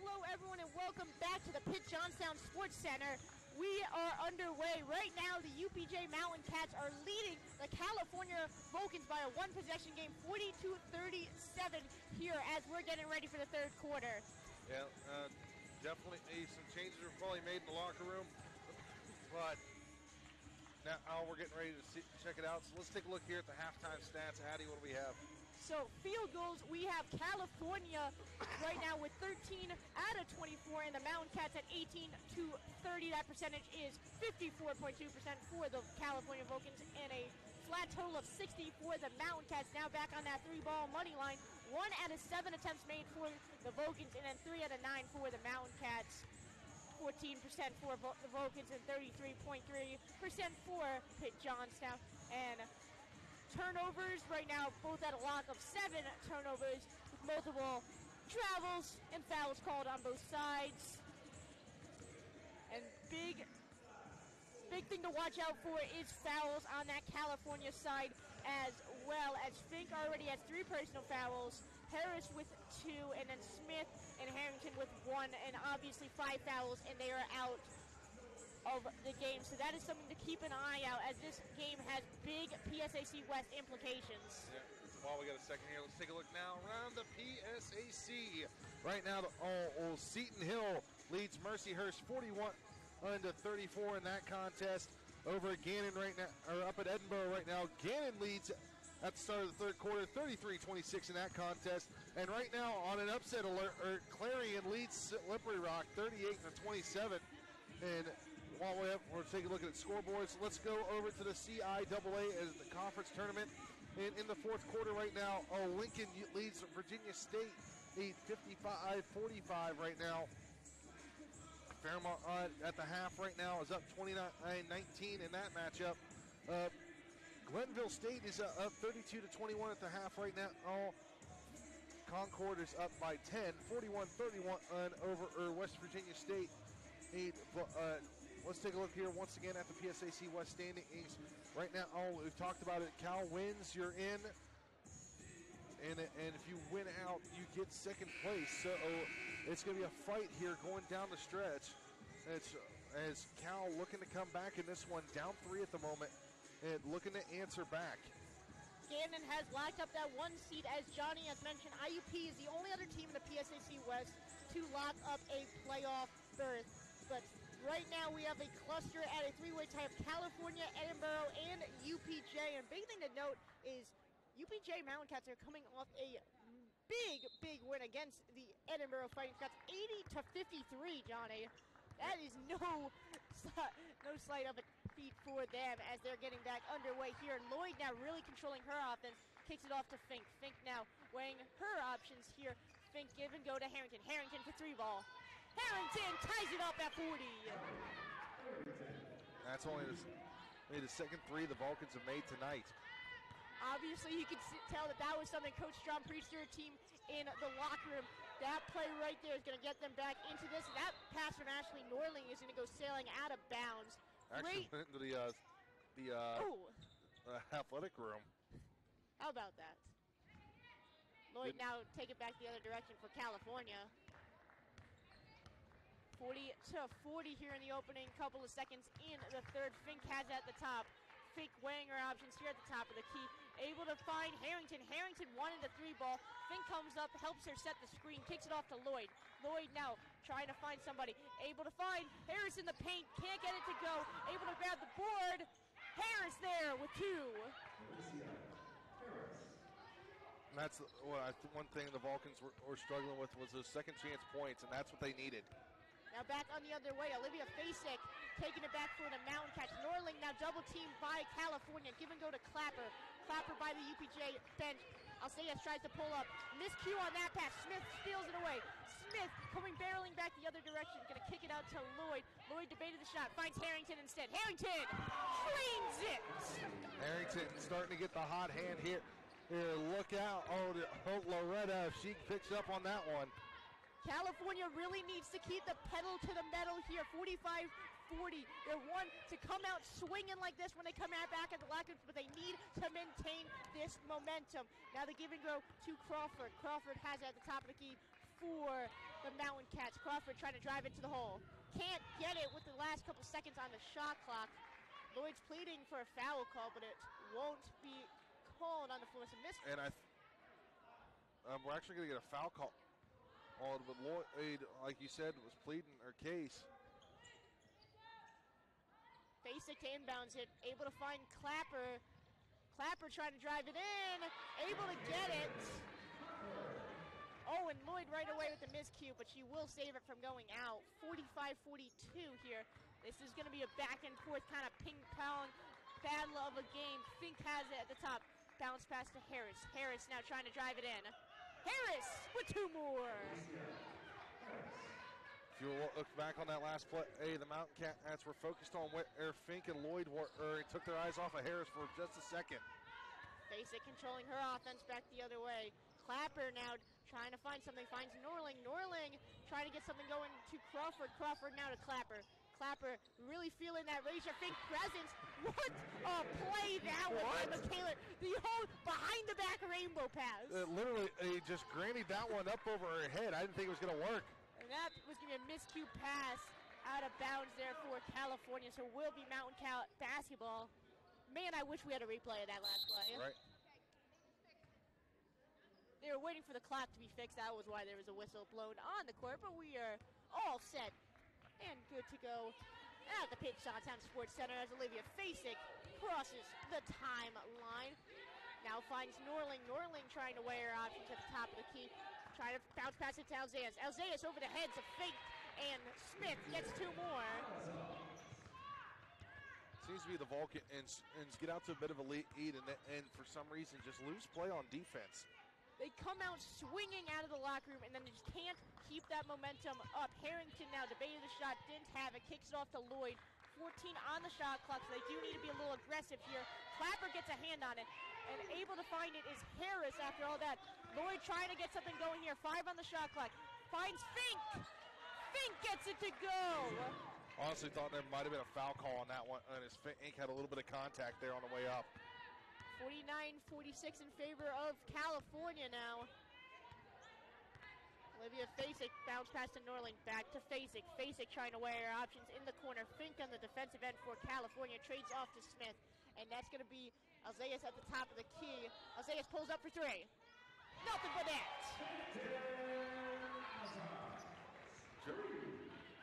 Hello, everyone, and welcome back to the Pitt-Johnstown Sports Center. We are underway. Right now, the UPJ Mountain Cats are leading the California Vulcans by a one-possession game, 42-37 here as we're getting ready for the third quarter. Yeah, definitely some changes were probably made in the locker room, but now we're getting ready to check it out. So let's take a look here at the halftime stats. Addie, what do we have? So field goals, we have California right now with 13 out of 24, and the Mountain Cats at 18 to 30. That percentage is 54.2% for the California Vulcans, and a flat total of 60 for the Mountain Cats. Now back on that three-ball money line. 1 out of 7 attempts made for the Vulcans, and then 3 out of 9 for the Mountain Cats. 14% for the Vulcans and 33.3% for Pitt-Johnstown. And turnovers right now, both at a lock of 7 turnovers with multiple travels and fouls called on both sides. And big thing to watch out for is fouls on that California side, as well as Fink already has 3 personal fouls, Harris with 2, and then Smith and Harrington with 1, and obviously 5 fouls, and they are out of the game. So that is something to keep an eye out, as this game has big PSAC West implications. Yeah. While we got a second here, let's take a look now around the PSAC. Right now, Seton Hill leads Mercyhurst 41-34 in that contest over Gannon right now, or up at Edinburgh right now. Gannon leads at the start of the third quarter, 33-26 in that contest. And right now, on an upset alert, Clarion leads Slippery Rock 38-27. And while we're taking a look at scoreboards, let's go over to the CIAA as the conference tournament. And in the fourth quarter right now, Lincoln leads Virginia State 55-45 right now. Fairmont at the half right now is up 29-19 in that matchup. Glenville State is up 32-21 at the half right now. Concord is up by 10, 41-31 over West Virginia State. Let's take a look here once again at the PSAC West standings. Right now, we've talked about it. Cal wins, you're in. And if you win out, you get second place. So it's going to be a fight here going down the stretch. It's as Cal looking to come back in this one, down 3 at the moment, and looking to answer back. Gannon has locked up that 1 seed, as Johnny has mentioned. IUP is the only other team in the PSAC West to lock up a playoff berth. But right now we have a cluster at a 3-way tie of California, Edinburgh, and UPJ. And big thing to note is UPJ Mountain Cats are coming off a big win against the Edinburgh Fighting Scots, 80-53, Johnny. That is no slight of a feat for them, as they're getting back underway here. Lloyd now really controlling her offense, kicks it off to Fink. Fink now weighing her options here. Fink give and go to Harrington. Harrington for 3-ball. Harrington ties it up at 40. That's only the second 3 the Vulcans have made tonight. Obviously, you can tell that was something Coach Strom preached to her team in the locker room. That play right there is going to get them back into this. That pass from Ashley Norling is going to go sailing out of bounds. Actually went into the athletic room. How about that? Lloyd now take it back the other direction for California. 40-40 here in the opening couple of seconds in the third. Fink has it at the top. Fink weighing her options here at the top of the key. Able to find Harrington. Harrington wanted the 3-ball. Fink comes up, helps her set the screen, kicks it off to Lloyd. Lloyd now trying to find somebody. Able to find Harris in the paint. Can't get it to go. Able to grab the board. Harris there with 2. And that's one thing the Vulcans were struggling with, was those second chance points, and that's what they needed. Now back on the other way, Olivia Fasek taking it back for the Mountain Cats. Norling now double teamed by California. Give and go to Clapper. Clapper by the UPJ bench. Alceas tries to pull up. Miscue on that pass. Smith steals it away. Smith coming barreling back the other direction. Going to kick it out to Lloyd. Lloyd debated the shot. Finds Harrington instead. Harrington cleans it. Harrington starting to get the hot hand here. Look out. Loretta, if she picks up on that one. California really needs to keep the pedal to the metal here. 45-40. They're one to come out swinging like this when they come out back at the lockers, but they need to maintain this momentum. Now the give and go to Crawford. Crawford has it at the top of the key for the Mountain Cats. Crawford trying to drive into the hole. Can't get it with the last couple seconds on the shot clock. Lloyd's pleading for a foul call, but it won't be called on the force of miss. And we're actually going to get a foul call. But Lloyd, like you said, was pleading her case. Basic to inbounds it, able to find Clapper. Clapper trying to drive it in, able to get it. Oh, and Lloyd right away with the miscue, but she will save it from going out. 45-42 here. This is going to be a back and forth kind of ping-pong battle of a game. Fink has it at the top. Bounce pass to Harris. Harris now trying to drive it in. Harris with two more. If you look back on that last play, the Mountain Cats were focused on where Fink and Lloyd were, took their eyes off of Harris for just a second. Basic controlling her offense back the other way. Clapper now trying to find something, finds Norling. Norling trying to get something going to Crawford. Crawford now to Clapper. Clapper really feeling that Razor Fink presence. What a play that was by Michaela. The whole behind the back rainbow pass. Literally, just grannied that one up over her head. I didn't think it was going to work. And that was going to be a miscue pass out of bounds there for California. So will be Mountain Cal basketball. Man, I wish we had a replay of that last play. Right. They were waiting for the clock to be fixed. That was why there was a whistle blown on the court. But we are all set and good to go at the Pitt-Johnstown Sports Center as Olivia Fasik crosses the timeline. Now finds Norling. Norling trying to weigh her options at the top of the key. Trying to bounce pass it to Alzeas. Alzeas over the heads of Fink, and Smith gets two more. Seems to be the Vulcans get out to a bit of a lead and for some reason just lose play on defense. They come out swinging out of the locker room, and then they just can't keep that momentum up. Harrington now debated the shot, didn't have it, kicks it off to Lloyd. 14 on the shot clock, so they do need to be a little aggressive here. Clapper gets a hand on it, and able to find it is Harris after all that. Lloyd trying to get something going here. 5 on the shot clock. Finds Fink. Fink gets it to go. Honestly thought there might have been a foul call on that one, and his Fink had a little bit of contact there on the way up. 49-46 in favor of California now. Olivia Fasik bounce pass to Norling, back to Fasik. Fasik trying to weigh her options in the corner. Fink on the defensive end for California, trades off to Smith, and that's going to be Alzeas at the top of the key. Alzeas pulls up for three. Nothing but that.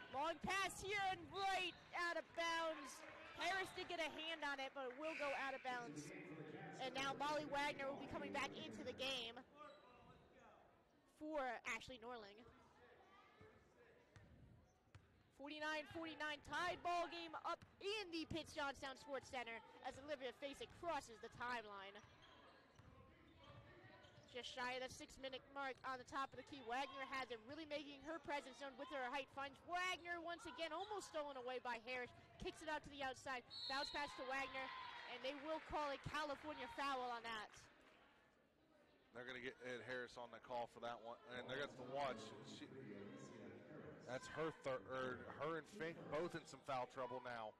Long pass here and right out of bounds. Harris did get a hand on it, but it will go out of bounds. And now Molly Wagner will be coming back into the game for Ashley Norling. 49-49 tied ball game up in the Pitt-Johnstown Sports Center as Olivia Fasik crosses the timeline. Just shy of the 6-minute mark on the top of the key. Wagner has it, really making her presence known with her height. Finds Wagner once again, almost stolen away by Harris. Kicks it out to the outside. Bounce pass to Wagner, and they will call a California foul on that. They're going to get Ed Harris on the call for that one, and they're going to watch. That's her third. Her and Fink both in some foul trouble now.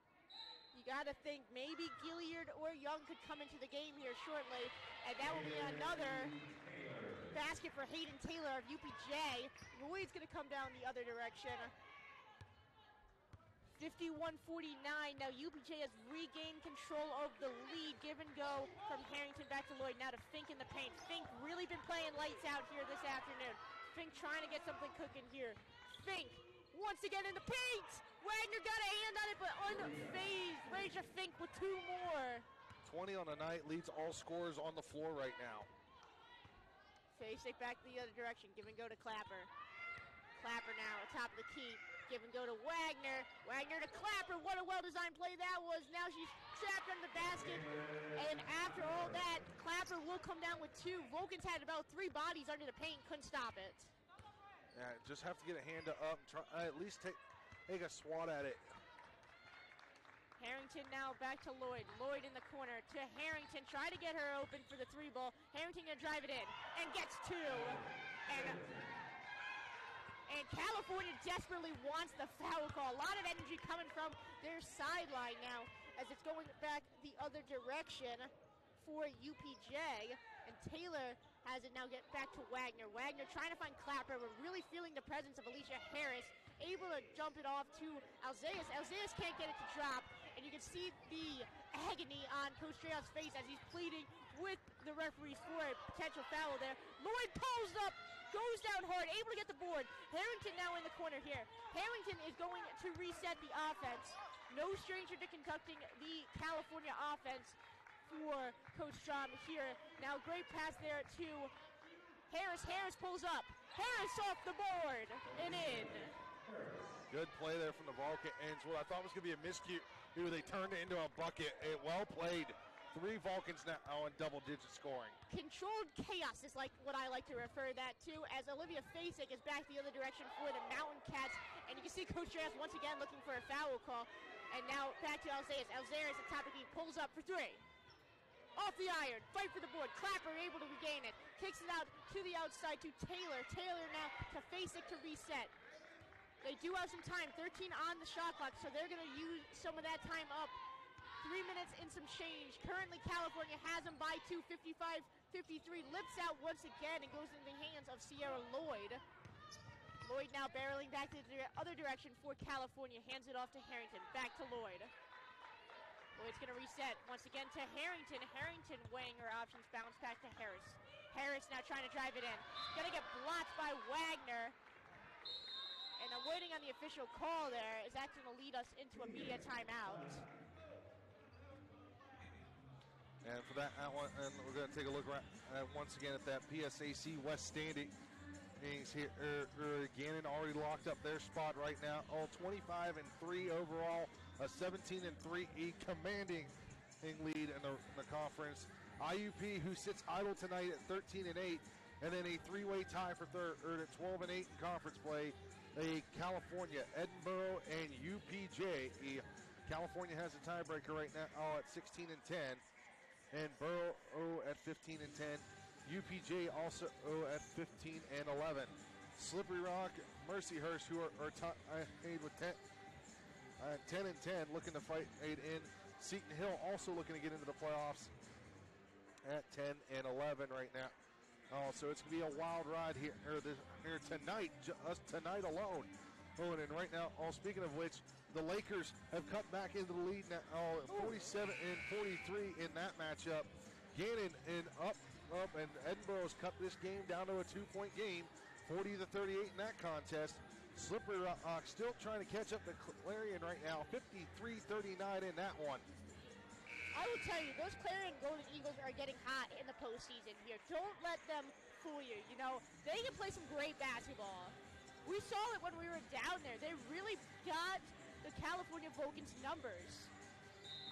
You got to think maybe Gilliard or Young could come into the game here shortly, and that will be another basket for Hayden Taylor of UPJ. Lloyd's going to come down the other direction. 51-49. Now UPJ has regained control of the lead. Give and go from Harrington back to Lloyd. Now to Fink in the paint. Fink really been playing lights out here this afternoon. Fink trying to get something cooking here. Fink once again in the paint. Wagner got a hand on it, but unfazed. Razor Fink with two more. 20 on the night, leads all scorers on the floor right now. Fasik back the other direction. Give and go to Clapper. Clapper now at top of the key. Give and go to Wagner. Wagner to Clapper. What a well-designed play that was. Now she's trapped under the basket. And after all that, Clapper will come down with two. Vulcans had about 3 bodies under the paint. Couldn't stop it. Yeah, just have to get a hand up and try at least take a swat at it. Harrington now back to Lloyd. Lloyd in the corner to Harrington. Try to get her open for the 3 ball. Harrington gonna drive it in and gets 2. And California desperately wants the foul call. A lot of energy coming from their sideline now as it's going back the other direction for UPJ. And Taylor has it now get back to Wagner. Wagner trying to find Clapper. We're really feeling the presence of Alicia Harris, able to jump it off to Alzeus. Alzeus can't get it to drop, and you can see the agony on Coach Treon's face as he's pleading with the referees for a potential foul there. Lloyd pulls up, goes down hard, able to get the board. Harrington now in the corner here. Harrington is going to reset the offense. No stranger to conducting the California offense for Coach Strom here. Now great pass there to Harris. Harris pulls up. Harris off the board and in. Good play there from the Vulcans. What I thought was going to be a miscue, they turned it into a bucket. Well played. 3 Vulcans now in double-digit scoring. Controlled chaos is like what I like to refer that to, as Olivia Fasek is back the other direction for the Mountain Cats. And you can see Coach Reyes once again looking for a foul call. And now back to Alzeus. Alzeus at top of the key, pulls up for 3. Off the iron, fight for the board. Clapper able to regain it. Kicks it out to the outside to Taylor. Taylor now to Fasek to reset. They do have some time, 13 on the shot clock, so they're going to use some of that time up. 3 minutes and some change. Currently, California has them by 2, 55-53. Lips out once again and goes into the hands of Sierra Lloyd. Lloyd now barreling back to the other direction for California. Hands it off to Harrington. Back to Lloyd. Lloyd's going to reset once again to Harrington. Harrington weighing her options. Bounce back to Harris. Harris now trying to drive it in. Going to get blocked by Wagner. And I'm waiting on the official call there. Is that going to lead us into a media timeout? And for that one, and we're going to take a look once again at that PSAC West standing. Here, Gannon already locked up their spot right now. All 25-3 overall, a 17-3 commanding lead in the conference. IUP, who sits idle tonight at 13-8, and then a 3-way tie for third at 12-8 in conference play. California, Edinburgh, and UPJ. California has a tiebreaker right now at 16-10. And Borough at 15-10. UPJ also at 15-11. Slippery Rock, Mercyhurst, who are tied with 10-10, looking to fight 8 in. Seton Hill also looking to get into the playoffs at 10-11 right now. Oh, so it's going to be a wild ride here tonight, just tonight alone. Oh, and right now, speaking of which, the Lakers have cut back into the lead now, 47-43 in that matchup. Gannon up, and Edinburgh's cut this game down to a 2-point game, 40-38 in that contest. Slippery Rock still trying to catch up to Clarion right now, 53-39 in that one. I will tell you, those Clarion Golden Eagles are getting hot in the postseason here. Don't let them fool you. You know, they can play some great basketball. We saw it when we were down there. They really got the California Vulcans numbers.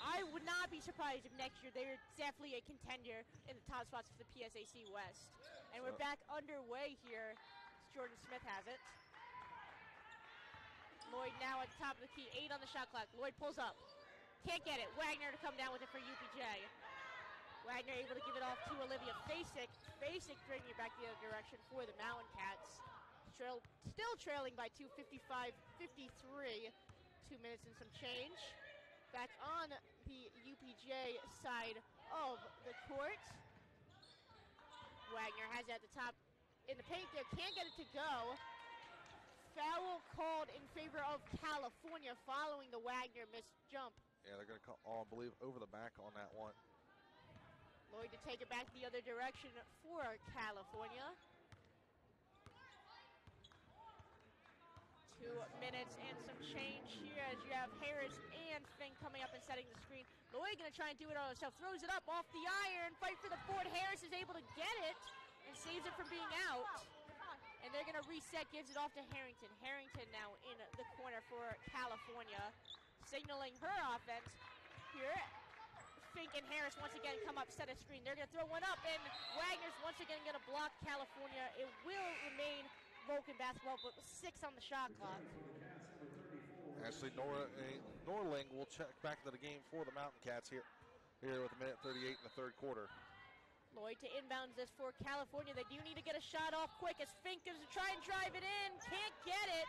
I would not be surprised if next year they're definitely a contender in the top spots for the PSAC West. And we're back underway here. Jordan Smith has it. Lloyd now at the top of the key, 8 on the shot clock. Lloyd pulls up. Can't get it. Wagner to come down with it for UPJ. Wagner able to give it off to Olivia Fasek. Fasek bringing it back the other direction for the Mountain Cats. Still trailing by 2, 55-53. 2 minutes and some change. Back on the UPJ side of the court. Wagner has it at the top in the paint there. Can't get it to go. Foul called in favor of California following the Wagner missed jump. Yeah, they're going to call, I believe, over the back on that one. Lloyd to take it back the other direction for California. 2 minutes and some change here as you have Harris and Fink coming up and setting the screen. Lloyd going to try and do it on himself. Throws it up off the iron. Fight for the board. Harris is able to get it and saves it from being out. And they're going to reset, gives it off to Harrington. Harrington now in the corner for California, signaling her offense here. Fink and Harris once again come up, set a screen. They're going to throw one up, and Wagner's once again going to block California. It will remain Vulcan basketball, but 6 on the shot clock. Ashley Norling will check back into the game for the Mountain Cats here with 1:38 in the third quarter. Lloyd to inbounds this for California. They do need to get a shot off quick as Fink goes to try and drive it in. Can't get it.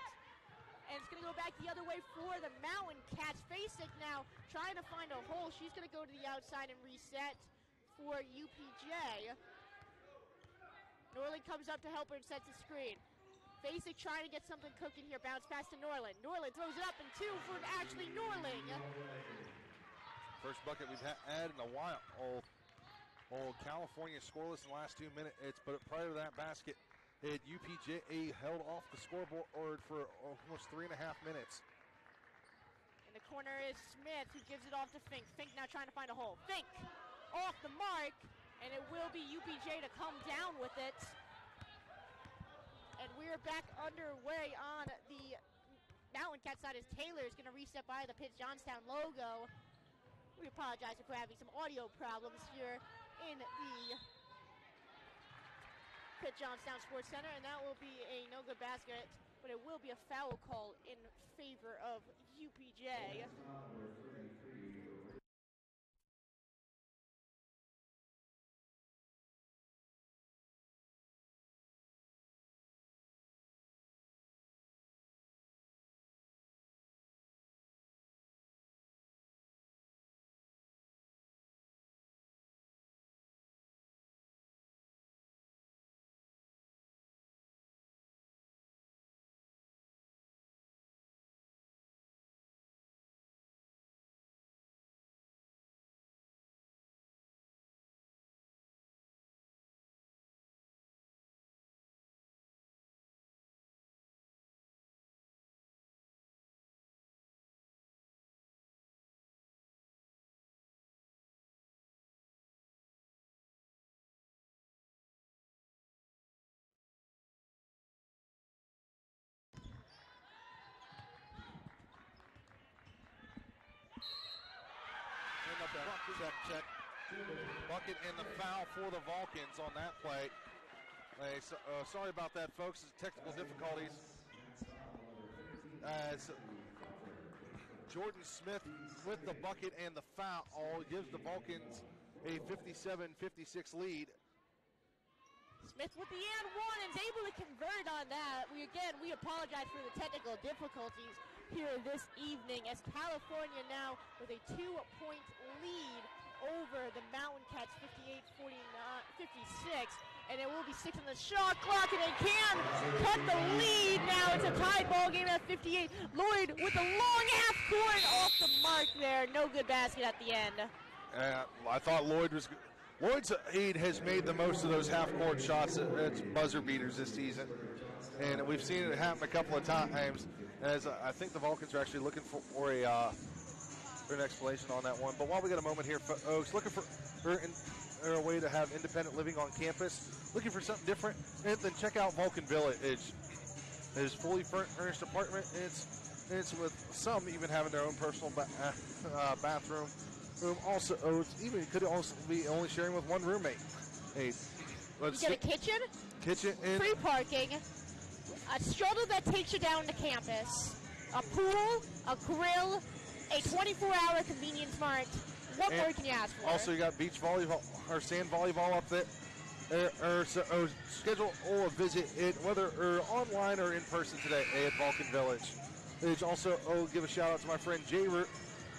And it's going to go back the other way for the Mountain Cats. Fasek now trying to find a hole. She's going to go to the outside and reset for UPJ. Norland comes up to help her and sets the screen. Basic trying to get something cooking here. Bounce pass to Norland. Norland throws it up and 2 for Ashley Norling. First bucket we've had in a while. Old California scoreless in the last 2 minutes, but prior to that basket, UPJ held off the scoreboard for almost 3.5 minutes. In the corner is Smith, who gives it off to Fink. Fink now trying to find a hole. Fink off the mark, and it will be UPJ to come down with it. And we're back underway on the Mountain Cat side as Taylor is going to reset by the Pitt-Johnstown logo. We apologize if we're having some audio problems here in the Pitt-Johnstown Sports Center, and that will be a no-good basket, but it will be a foul call in favor of UPJ. Check. Bucket and the foul for the Vulcans on that play. Sorry about that, folks. It's technical difficulties. As Jordan Smith with the bucket and the foul gives the Vulcans a 57-56 lead. Smith with the and one and is able to convert on that. We apologize for the technical difficulties here this evening as California now with a 2-point lead over the Mountain Cats, 58-56, and it will be 6 on the shot clock, and they can cut the lead. Now it's a tied ball game at 58. Lloyd with a long half court off the mark there. No good basket at the end. I thought Lloyd's has made the most of those half-court shots. It's buzzer beaters this season, and we've seen it happen a couple of times. As I think the Vulcans are actually looking for an explanation on that one. But while we got a moment here, folks, looking for a way to have independent living on campus, looking for something different, and then check out Vulcan Village. It's fully furnished apartment. It's with some even having their own personal bathroom. Also, could also be only sharing with one roommate. You get a kitchen and free parking, a shuttle that takes you down to campus, a pool, a grill, a 24-hour convenience mart. What more can you ask for? Also, you got beach volleyball or sand volleyball up there. Schedule a visit whether online or in person today at Vulcan Village. Also, give a shout out to my friend Jay Root,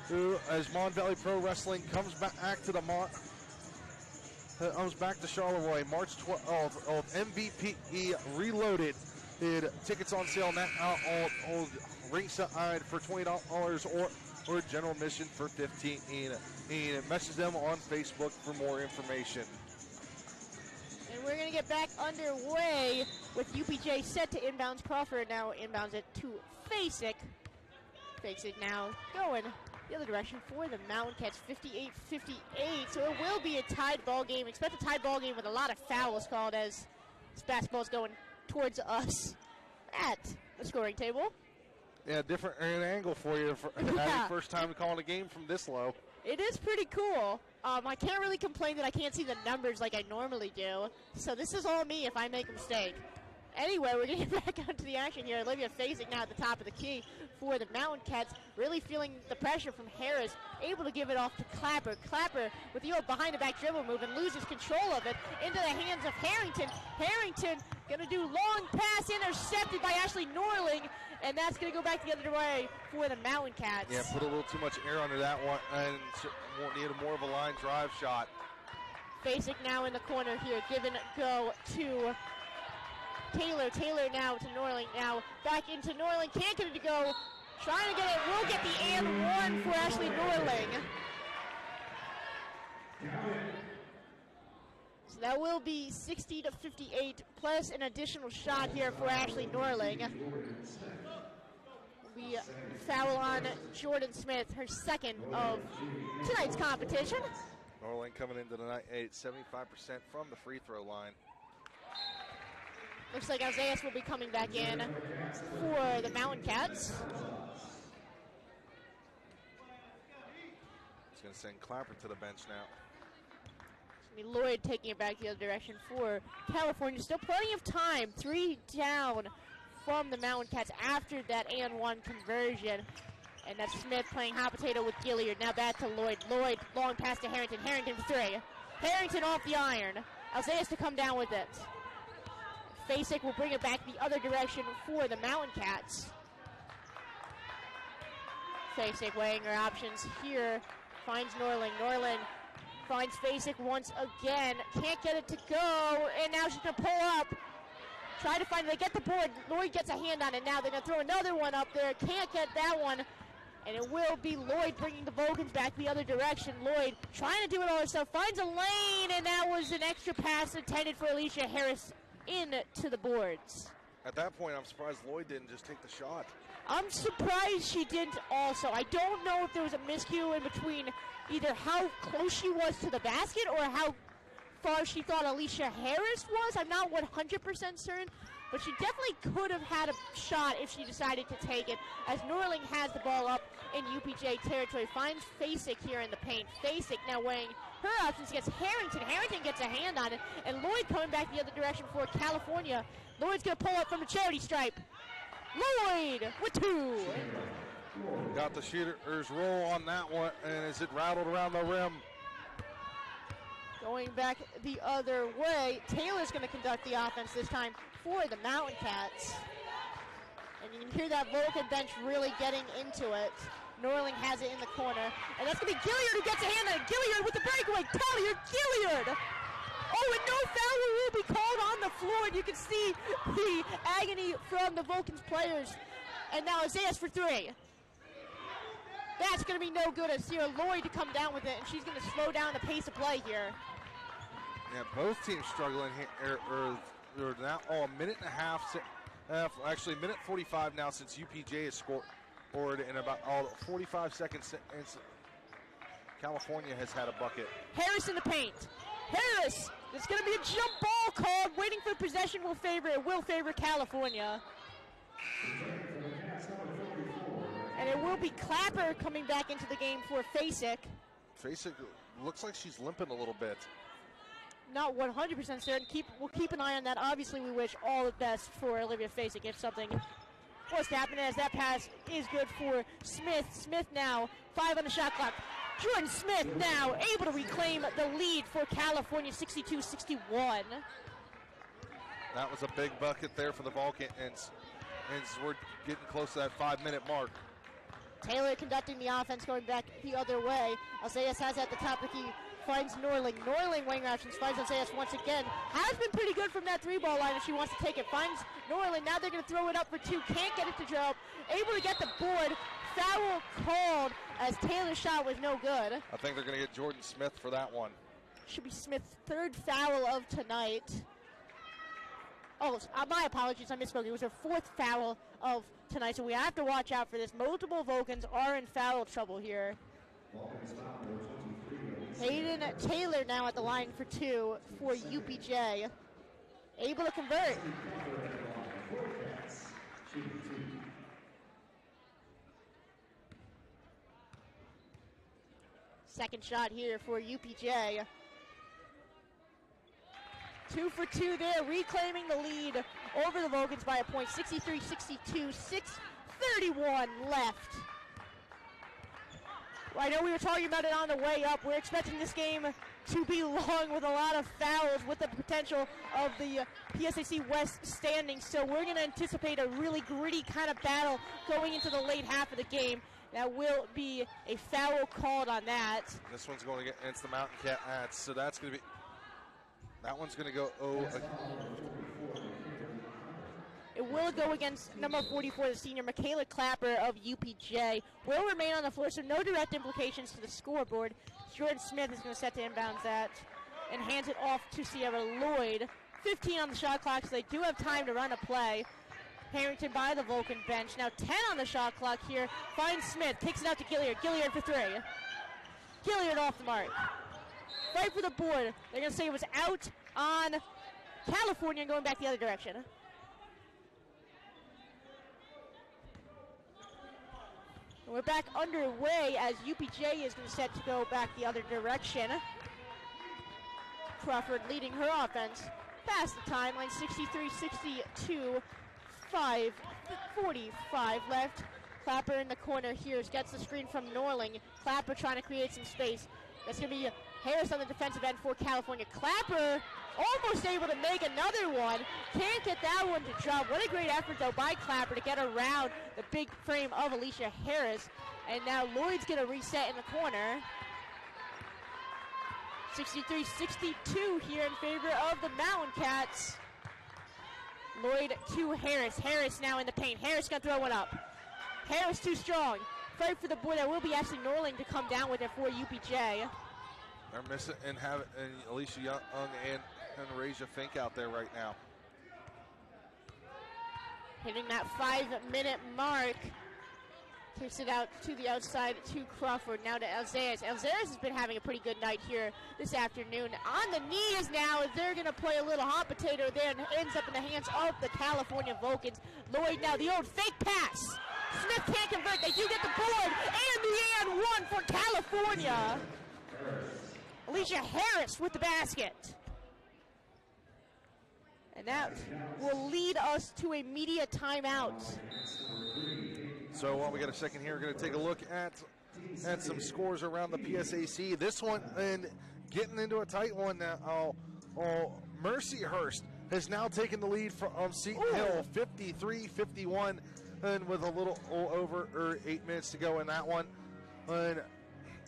who, as Mon Valley Pro Wrestling comes back to Charleroi, March 12th, MVP Reloaded. Tickets on sale now on ringside for $20 or general admission for $15. Message them on Facebook for more information. And we're going to get back underway with UPJ set to inbounds. Crawford now inbounds it to Facek. Facek now going the other direction for the Mountain Cats, 58-58. So it will be a tied ball game. Expect a tied ball game with a lot of fouls called as this basketball's going towards us at the scoring table. Yeah, different angle for you for first time calling a game from this low. It is pretty cool. I can't really complain that I can't see the numbers like I normally do. So this is all me if I make a mistake. Anyway, we're going to get back onto the action here. Olivia Facek now at the top of the key for the Mountain Cats. Really feeling the pressure from Harris. Able to give it off to Clapper. Clapper with the old behind-the-back dribble move and loses control of it into the hands of Harrington. Harrington going to do long pass intercepted by Ashley Norling. And that's going to go back the other way for the Mountain Cats. Yeah, put a little too much air under that one and needed more of a line drive shot. Basic now in the corner here. Give and go to Taylor. Taylor now to Norling. Now back into Norling. Can't get it to go. Trying to get it. Will get the and one for Ashley Norling. So that will be 60-58 plus an additional shot here for Ashley Norling. We foul on Jordan Smith, her second of tonight's competition. Norling coming into the night 75% from the free throw line. Looks like Isaiah will be coming back in for the Mountain Cats. He's going to send Clapper to the bench now. It's going to be Lloyd taking it back the other direction for California. Still plenty of time. 3 down from the Mountain Cats after that and one conversion. And that's Smith playing hot potato with Gilliard. Now back to Lloyd. Lloyd, long pass to Harrington. Harrington for 3. Harrington off the iron. Alzeas to come down with it. Fasek will bring it back the other direction for the Mountain Cats. Fasek weighing her options here. Finds Norling. Norling finds Fasek once again. Can't get it to go. And now she's going to pull up. Try to find it. They get the board. Lloyd gets a hand on it now. They're going to throw another one up there. Can't get that one. And it will be Lloyd bringing the Vulcans back the other direction. Lloyd trying to do it all herself. Finds a lane, and that was an extra pass intended for Alicia Harris into the boards. At that point, I'm surprised Lloyd didn't just take the shot. I'm surprised she didn't also. I don't know if there was a miscue in between either how close she was to the basket or how far she thought Alicia Harris was. I'm not 100% certain, but she definitely could have had a shot if she decided to take it, as Norling has the ball up in UPJ territory. Finds Fasek here in the paint. Fasek now weighing her options against Harrington. Harrington gets a hand on it, and Lloyd coming back the other direction for California. Lloyd's going to pull up from the charity stripe. Lloyd with 2. Got the shooter's roll on that one, and as it rattled around the rim. Going back the other way, Taylor's going to conduct the offense this time for the Mountain Cats. And you can hear that Vulcan bench really getting into it. Norling has it in the corner, and that's going to be Gilliard who gets a hand on it. Gilliard with the breakaway. Taylor Gilliard. Oh, and no foul will be called on the floor, and you can see the agony from the Vulcans players. And now Isaiah for 3. That's going to be no good as Sierra Lloyd to come down with it, and she's going to slow down the pace of play here. Yeah, both teams struggling here. They're now a minute and a half, actually a minute 45 now since UPJ has scored in about 45 seconds since California has had a bucket. Harris in the paint. Harris, it's going to be a jump ball called. Waiting for possession will favor California. And it will be Clapper coming back into the game for Fasek. Fasek looks like she's limping a little bit. Not 100% certain. We'll keep an eye on that. Obviously, we wish all the best for Olivia Fasek if something was to happen, as that pass is good for Smith. Smith now, 5 on the shot clock. Jordan Smith now able to reclaim the lead for California, 62-61. That was a big bucket there for the Vulcans, and we're getting close to that 5-minute mark. Taylor conducting the offense, going back the other way. Alzeas has at the top of the key, finds Norling. Norling weighing options, finds Alzeas once again. Has been pretty good from that 3-ball line if she wants to take it. Finds Norling, now they're going to throw it up for 2. Can't get it to drop. Able to get the board. Foul called as Taylor's shot was no good. I think they're going to get Jordan Smith for that one. Should be Smith's 3rd foul of tonight. Oh, my apologies, I misspoke. It was her 4th foul of tonight, so we have to watch out for this. Multiple Vulcans are in foul trouble here. Hayden Taylor now at the line for 2 for UPJ. Able to convert. Second shot here for UPJ. 2 for 2 there, reclaiming the lead over the Vulcans by a point. 63-62, 6:31 left. Well, I know we were talking about it on the way up. We're expecting this game to be long with a lot of fouls with the potential of the PSAC West standings. So we're going to anticipate a really gritty kind of battle going into the late half of the game. That will be a foul called on that. This one's going against the Mountain Cats, so that's going to be that one's going to go It will go against number 44, the senior Michaela Clapper of UPJ. Will remain on the floor, so no direct implications to the scoreboard. Jordan Smith is going to set to inbounds that and hands it off to Sierra Lloyd. 15 on the shot clock, so they do have time to run a play. Harrington by the Vulcan bench. Now 10 on the shot clock here. Finds Smith, kicks it out to Gilliard. Gilliard for three. Gilliard off the mark. Right for the board. They're going to say it was out on California and going back the other direction. And we're back underway as UPJ is going to set to go back the other direction. Crawford leading her offense past the timeline, 63-62, 5:45 left. Clapper in the corner here gets the screen from Norling. Clapper trying to create some space. That's going to be Harris on the defensive end for California. Clapper almost able to make another one. Can't get that one to drop. What a great effort, though, by Clapper to get around the big frame of Alicia Harris. And now Lloyd's going to reset in the corner. 63-62 here in favor of the Mountain Cats. Lloyd to Harris. Harris now in the paint. Harris going to throw one up. Harris too strong. Fight for the board. There will be Ashley Norling to come down with it for UPJ. They're missing and Alicia Young and Raja Fink out there right now. Hitting that 5-minute mark. Kicks it out to the outside to Crawford. Now to Alzares. Alzares has been having a pretty good night here this afternoon. On the knees now, as they're going to play a little hot potato there, and ends up in the hands of the California Vulcans. Lloyd now, the old fake pass. Smith can't convert. They do get the board. And the and one for California. Alicia Harris with the basket. And that will lead us to a media timeout. So while we got a second here, we're going to take a look at some scores around the PSAC. This one, and getting into a tight one now. Mercyhurst has now taken the lead from Seton Hill, 53-51, and with a little over 8 minutes to go in that one. And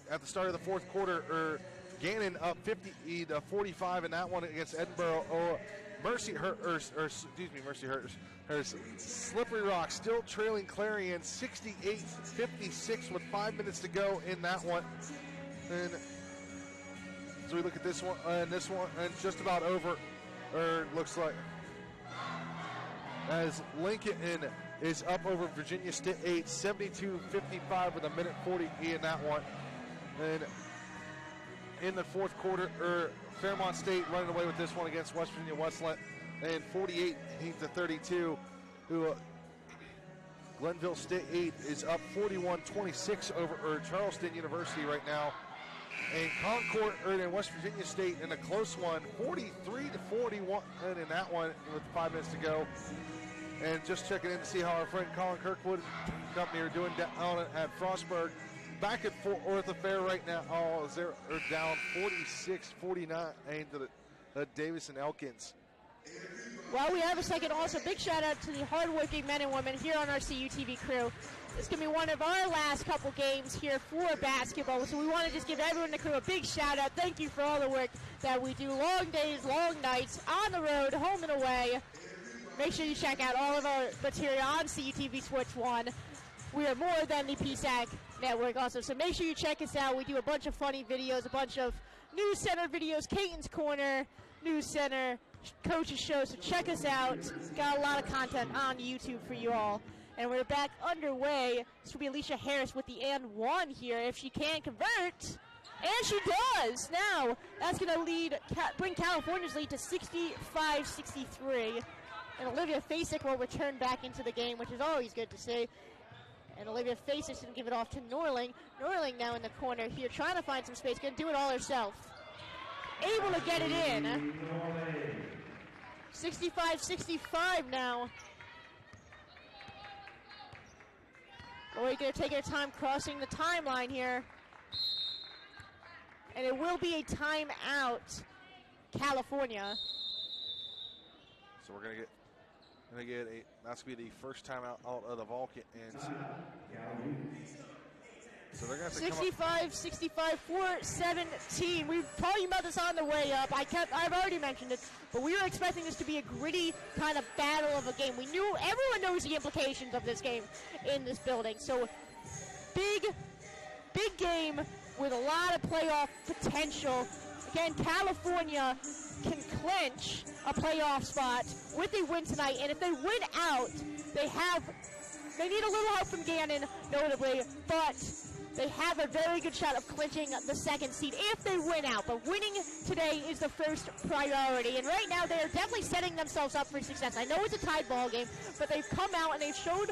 at the start of the fourth quarter, Gannon up 50-45 in that one against Edinburgh. Mercyhurst, Slippery Rock still trailing Clarion 68-56 with 5 minutes to go in that one. And so we look at this one, and just about over, or looks like, as Lincoln is up over Virginia State 72-55 with a minute 40 in that one. And in the fourth quarter, Fairmont State running away with this one against West Virginia Westland, and 48-32. Glenville State is up 41-26 over Charleston University right now. And Concord and West Virginia State in a close one, 43-41 in that one with 5 minutes to go. And just checking in to see how our friend Colin Kirkwood and company are doing down at Frostburg. Back at Fort Worth Affair right now, they're down 46-49 to the Davis and Elkins. Well, we have a second also. Big shout out to the hardworking men and women here on our CUTV crew. This is going to be one of our last couple games here for basketball, so we want to just give everyone in the crew a big shout out. Thank you for all the work that we do. Long days, long nights, on the road, home and away. Make sure you check out all of our material on CUTV Switch 1. We are more than the PSAC network also, so make sure you check us out. We do a bunch of funny videos, a bunch of News Center videos, Caton's Corner, News Center, Coach's Show, so check us out. Got a lot of content on YouTube for you all. And we're back underway. This will be Alicia Harris with the and one here if she can convert. And she does. Now, that's going to bring California's lead to 65-63. And Olivia Fasek will return back into the game, which is always good to see. And Olivia Fasek is going to give it off to Norling. Norling now in the corner here, trying to find some space. Going to do it all herself. Able to get it in. 65-65 now. Lloyd going to take her time crossing the timeline here. And it will be a timeout, California. So we're going to that's going to be the first timeout out of the Vulcan. And So they're going to have to 65, 4-17. We were talking about this on the way up. I've already mentioned it, but we were expecting this to be a gritty kind of battle of a game. Everyone knows the implications of this game in this building. So big game with a lot of playoff potential. Again, California can clinch a playoff spot with a win tonight, and if they win out, they need a little help from Gannon, notably, but they have a very good shot of clinching the second seed if they win out. But winning today is the first priority. And right now, they're definitely setting themselves up for success. I know it's a tied ball game, but they've come out and they've showed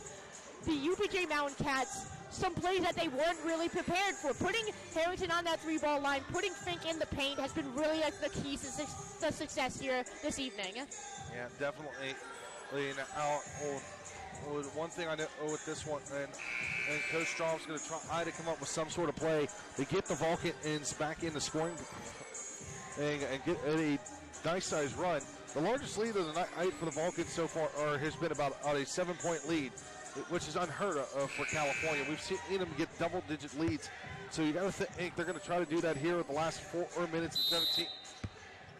the UPJ Mountain Cats some plays that they weren't really prepared for. Putting Harrington on that three-ball line, putting Fink in the paint has been really the key to the success here this evening. Yeah, definitely. Now, one thing I know with this one, and Coach Strom's going to try to come up with some sort of play to get the Vulcans back in the scoring and get a nice-sized run. The largest lead of the night for the Vulcans so far has been about a 7-point lead, which is unheard of for California. We've seen them get double-digit leads, so you got to think they're going to try to do that here with the last 4 minutes and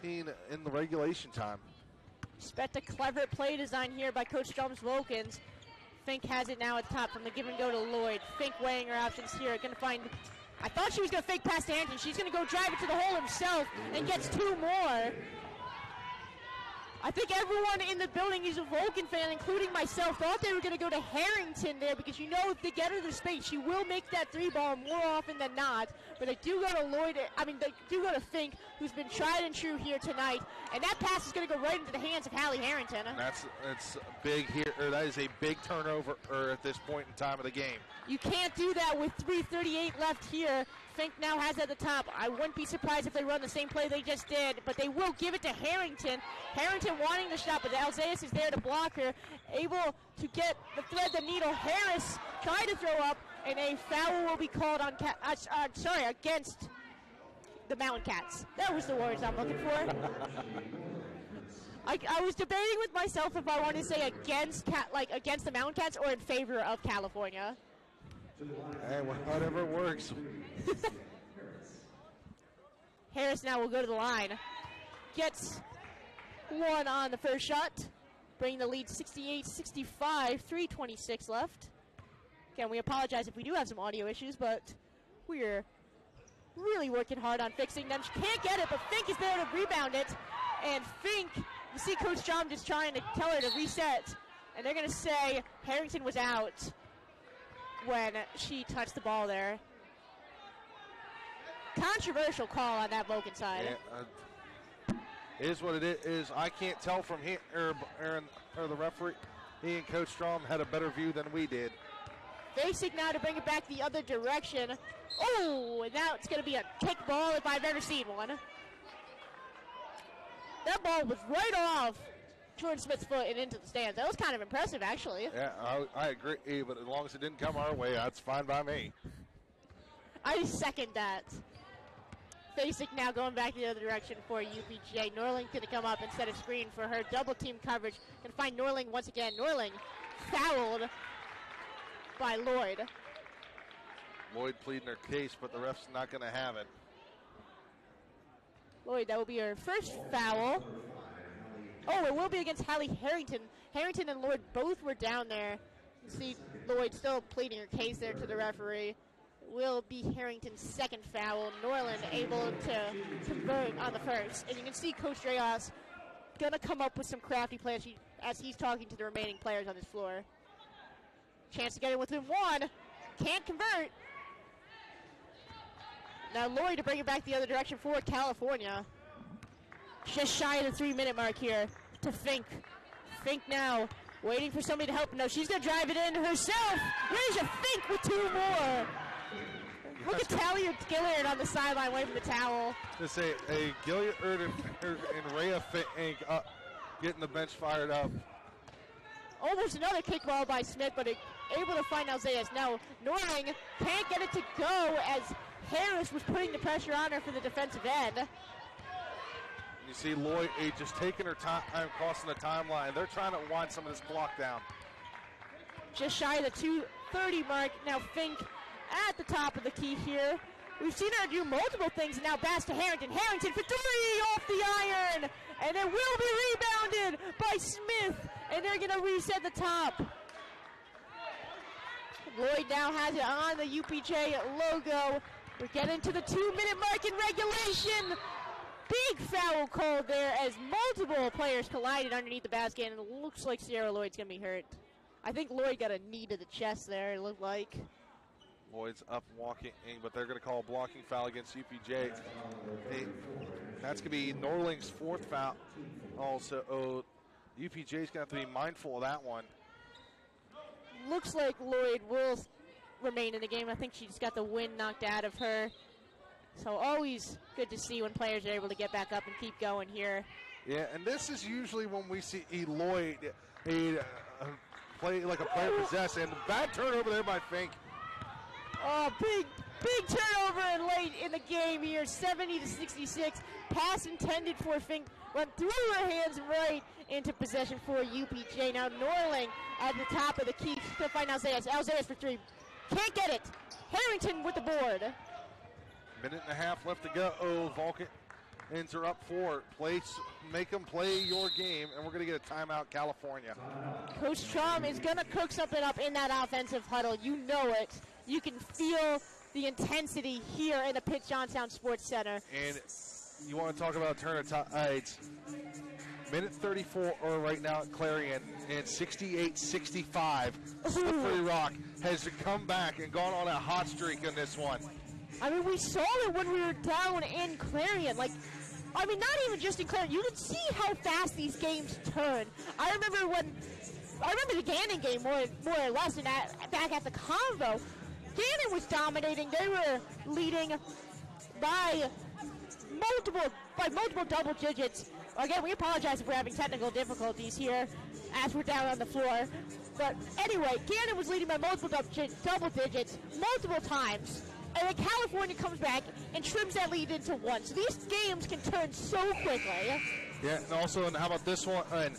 17 in the regulation time. Expect a clever play design here by Coach Strom's Vulcans. Fink has it now at the top from the give and go to Lloyd. Fink weighing her options here. Going to find, I thought she was going to fake past Harrington. She's going to go drive it to the hole himself and gets 2 more. I think everyone in the building is a Vulcan fan, including myself, thought they were going to go to Harrington there because you know if they get her the space, she will make that 3-ball more often than not. But they do go to they do go to Fink, who's been tried and true here tonight. And that pass is going to go right into the hands of Hallie Harrington. That's big here. That is a big turnover at this point in time of the game. You can't do that with 3:38 left here. Fink now has at the top. I wouldn't be surprised if they run the same play they just did, but they will give it to Harrington. Harrington wanting the shot, but Alzeas is there to block her, able to thread the needle. Harris tried to throw up, and a foul will be called on against the Mountain Cats. That was the words I'm looking for. I was debating with myself if I wanted to say against the Mountain Cats or in favor of California. Hey, whatever works. Harris now will go to the line. Gets 1 on the first shot, bringing the lead 68-65, 3:26 left. Again, we apologize if we do have some audio issues, but we're really working hard on fixing them. She can't get it, but Fink is there to rebound it. And Fink, you see Coach Strom just trying to tell her to reset. And they're going to say Harrington was out when she touched the ball there. Controversial call on that Vulcan side. Yeah, it is what it is. I can't tell from here, or the referee. He and Coach Strom had a better view than we did. Basic now to bring it back the other direction. Oh, and now it's going to be a kick ball if I've ever seen one. That ball was right off Jordan Smith's foot and into the stands. That was kind of impressive, actually. Yeah, I agree, but as long as it didn't come our way, that's fine by me. I second that. Basic now going back the other direction for UPJ. Norling going to come up and set a screen for her. Double team coverage. Going to find Norling once again. Norling fouled by Lloyd. Lloyd pleading her case, but the ref's not going to have it. Lloyd, that will be her first foul. Oh, it will be against Hallie Harrington. Harrington and Lloyd both were down there. You see Lloyd still pleading her case there to the referee. Will be Harrington's second foul. Norland able to convert on the first. And you can see Coach Dreyos going to come up with some crafty plans as he's talking to the remaining players on this floor. Chance to get in within 1. Can't convert. Now Lloyd to bring it back the other direction for California. Just shy of the 3-minute mark here to Fink. Fink now waiting for somebody to help. No, she's going to drive it in herself. Raja Fink with 2 more. Look at Talia Gillard on the sideline waving the towel. Just a Gillard and Rhea Fink getting the bench fired up. Almost another kickball by Smith, but able to find Alzeas. Now Norling can't get it to go as Harris was putting the pressure on her for the defensive end. You see Lloyd just taking her time, crossing the timeline. They're trying to wind some of this clock down. Just shy of the 2:30 mark. Now Fink at the top of the key here. We've seen her do multiple things, and now pass to Harrington. Harrington for three off the iron, and it will be rebounded by Smith, and they're going to reset the top. Lloyd now has it on the UPJ logo. We're getting to the 2-minute mark in regulation. Big foul call there as multiple players collided underneath the basket, and it looks like Sierra Lloyd's going to be hurt. I think Lloyd got a knee to the chest there, it looked like. Lloyd's up walking, but they're going to call a blocking foul against UPJ. That's going to be Norling's fourth foul. Also, UPJ's going to have to be mindful of that one. Looks like Lloyd will remain in the game. I think she just got the wind knocked out of her. So always good to see when players are able to get back up and keep going here. Yeah, and this is usually when we see Lloyd play like a player possessed, and bad turnover there by Fink. Oh, big turnover and late in the game here, 70-66. Pass intended for Fink, went through her hands right into possession for UPJ. Now Norling at the top of the key to find Alzayas. Alzayas for three. Can't get it. Harrington with the board. Minute and a half left to go. Vulcans are up 4. Make them play your game, and we're going to get a timeout, California. Coach Traum is going to cook something up in that offensive huddle. You know it. You can feel the intensity here in the Pitt-Johnstown Sports Center. And you want to talk about turn of tides. Minute 34 right now at Clarion, and 68-65. Slippery Rock has come back and gone on a hot streak in this one. I mean, we saw it when we were down in Clarion. Not even just in Clarion. You can see how fast these games turn. I remember the Gannon game more or less back at the Convo. Gannon was dominating. They were leading by multiple double digits. Again, we apologize if we're having technical difficulties here as we're down on the floor. But anyway, Gannon was leading by multiple double digits multiple times. And then California comes back and trims that lead into 1. So these games can turn so quickly. Yeah, and also, how about this one? And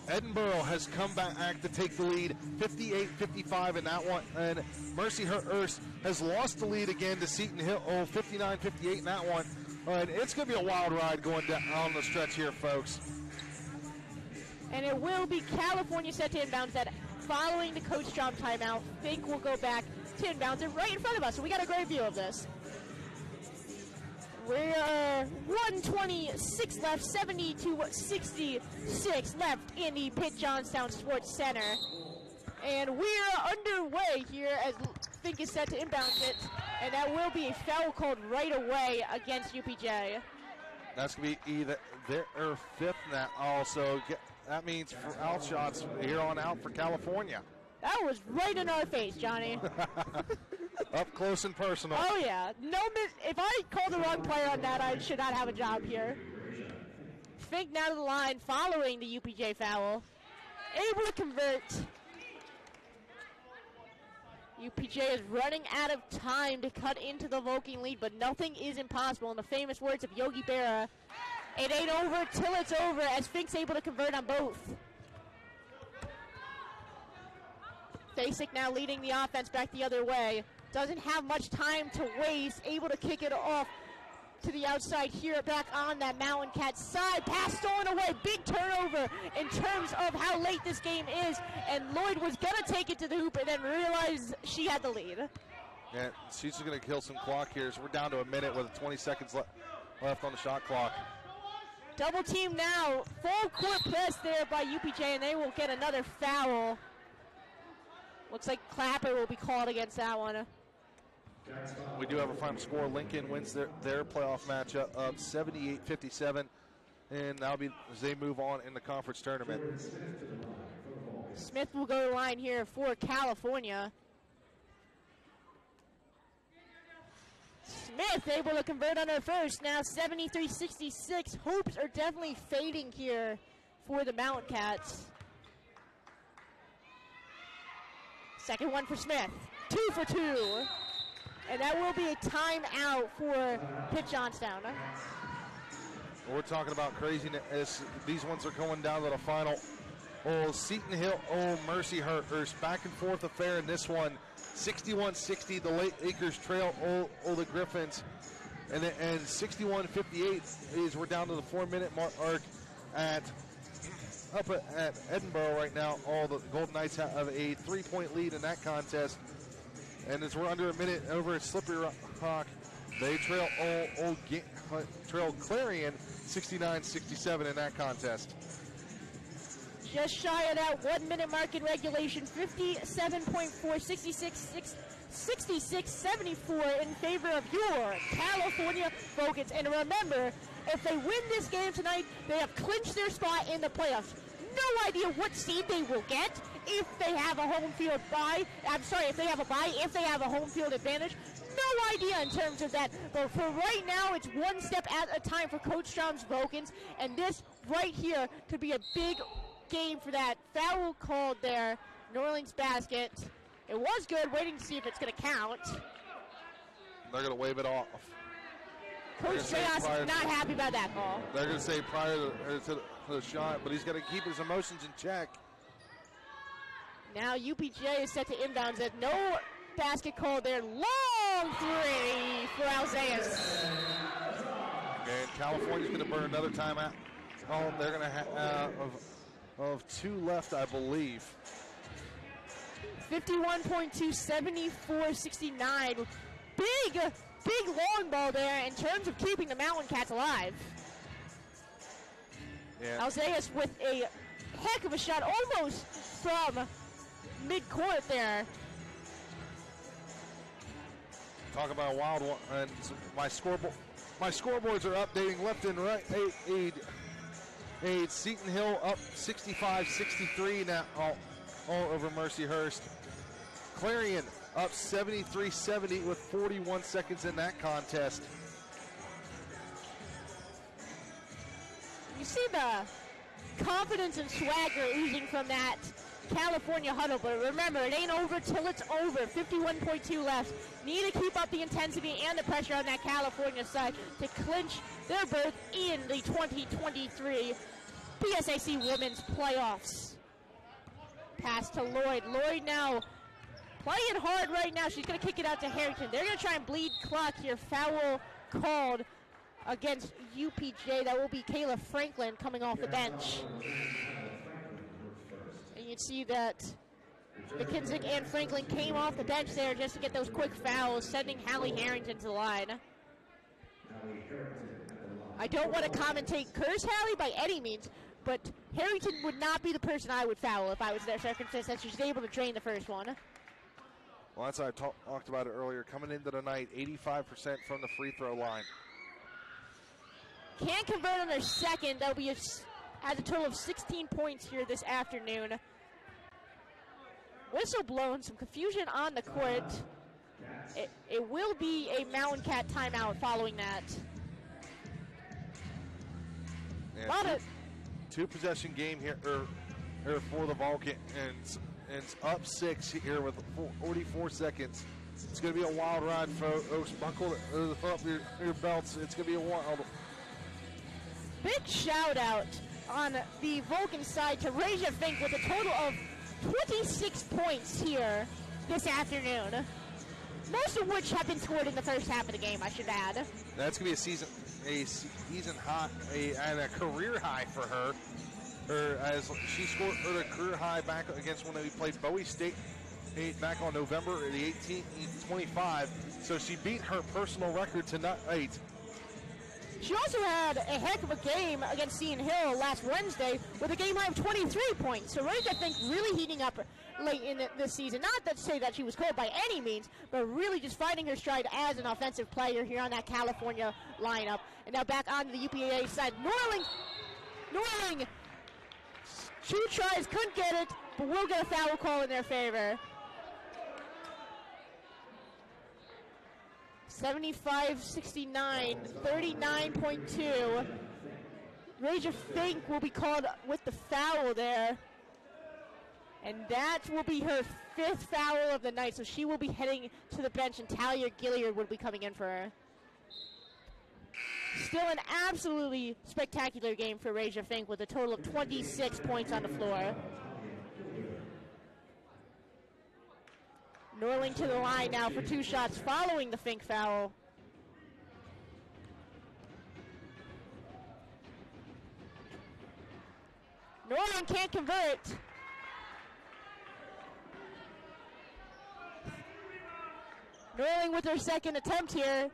Edinburgh has come back to take the lead, 58-55 in that one. And Mercy Hurst has lost the lead again to Seton Hill, 59-58 in that one. And it's going to be a wild ride going down the stretch here, folks. And it will be California set to inbounds that following the Coach Strom timeout. Fink will go back to inbounds and right in front of us. So we got a great view of this. We're 126 left, 70-66 left in the Pitt-Johnstown Sports Center. And we're underway here as Fink is set to inbound it. And that will be a foul called right away against UPJ. That's going to be either their fifth now. Also, that means for out shots here on out for California. That was right in our face, Johnny. Up close and personal. Oh, yeah. If I call the wrong player on that, I should not have a job here. Fink now to the line following the UPJ foul. Able to convert. UPJ is running out of time to cut into the Vulcan lead, but nothing is impossible. In the famous words of Yogi Berra, it ain't over till it's over, as Fink's able to convert on both. Basic now leading the offense back the other way. Doesn't have much time to waste. Able to kick it off to the outside here, back on that Mountain Cats side. Pass stolen away. Big turnover in terms of how late this game is. And Lloyd was going to take it to the hoop and then realized she had the lead. Yeah, she's going to kill some clock here. So we're down to a minute with 20 seconds left on the shot clock. Double team now. Full court press there by UPJ, and they will get another foul. Looks like Clapper will be called against that one. We do have a final score. Lincoln wins their playoff matchup of 78-57, and that'll be as they move on in the conference tournament. Smith will go to the line here for California. Smith able to convert on her first. Now 73-66. Hopes are definitely fading here for the Mountain Cats. Second one for Smith. 2 for 2. And that will be a timeout for Pitt-Johnstown. We're talking about craziness. These ones are going down to the final. Seton Hill, Mercy Hurst. Back and forth affair in this one. 61-60, the Lakers trail the Griffins. And 61-58 is we're down to the 4-minute mark at Edinburgh right now. All the Golden Knights have a 3-point lead in that contest. And as we're under a minute over at Slippery Rock, they trail trail Clarion 69-67 in that contest. Just shy of that 1-minute mark in regulation, 57.4, 66-74 in favor of your California Vulcans. And remember, if they win this game tonight, they have clinched their spot in the playoffs. No idea what seed they will get if they have a home field bye. I'm sorry, if they have a bye, if they have a home field advantage. No idea in terms of that. But for right now, it's one step at a time for Coach Strom's Vulcans. And this right here could be a big game for that. Foul called there. New Orleans basket. It was good, waiting to see if it's going to count. They're going to wave it off. Coach Strayos is not happy about that call. They're going to say prior to the shot, but he's got to keep his emotions in check. Now UPJ is set to inbounds. At no basket call there. Long three for Alzeas. And California's going to burn another timeout. Oh, they're going to have of 2 left, I believe. 51.2, 74-69. Big long ball there in terms of keeping the Mountain Cats alive. Yeah. Alzeas with a heck of a shot, almost from mid-court there. Talk about a wild one. And my scoreboards are updating left and right. Seton Hill up 65-63 now all over Mercyhurst. Clarion up 73-70 with 41 seconds in that contest. You see the confidence and swagger oozing from that California huddle, but remember, it ain't over till it's over. 51.2 left. Need to keep up the intensity and the pressure on that California side to clinch their berth in the 2023 PSAC Women's Playoffs. Pass to Lloyd. Lloyd now playing hard right now. She's going to kick it out to Harrington. They're going to try and bleed clock here. Foul called against UPJ. That will be Kayla Franklin coming off the bench. And you see that McKinsick and Franklin came off the bench there just to get those quick fouls, sending Hallie Harrington to the line. I don't want to commentate curse Hallie by any means, but Harrington would not be the person I would foul if I was their circumstance, that she's able to drain the first one. Well, that's how I talked about it earlier. Coming into the night, 85% from the free throw line. Can't convert on their second. That'll be at a total of 16 points here this afternoon. Whistle blown, some confusion on the court. It will be a Mountain Cat timeout following that. And two possession game here for the Vulcan, and it's up 6 here with 44 seconds. It's going to be a wild ride, folks. Buckle up your belts. It's going to be a wild. Big shout out on the Vulcan side to Raja Fink with a total of 26 points here this afternoon. Most of which have been scored in the first half of the game, I should add. That's going to be a season high and a career high for her. As she scored her career high back against when we played Bowie State back on November the 18th, 25. So she beat her personal record tonight. She also had a heck of a game against Seton Hill last Wednesday with a game high of 23 points. So Rose, I think, really heating up late in this season. Not to say that she was cold by any means, but really just finding her stride as an offensive player here on that California lineup. And now back onto the UPAA side. Norling, 2 tries, couldn't get it, but we'll get a foul call in their favor. 75-69, 39.2. Raja Fink will be called with the foul there. And that will be her 5th foul of the night, so she will be heading to the bench, and Talia Gilliard will be coming in for her. Still an absolutely spectacular game for Raja Fink with a total of 26 points on the floor. Norling to the line now for 2 shots following the Fink foul. Norling can't convert. Norling with their second attempt here.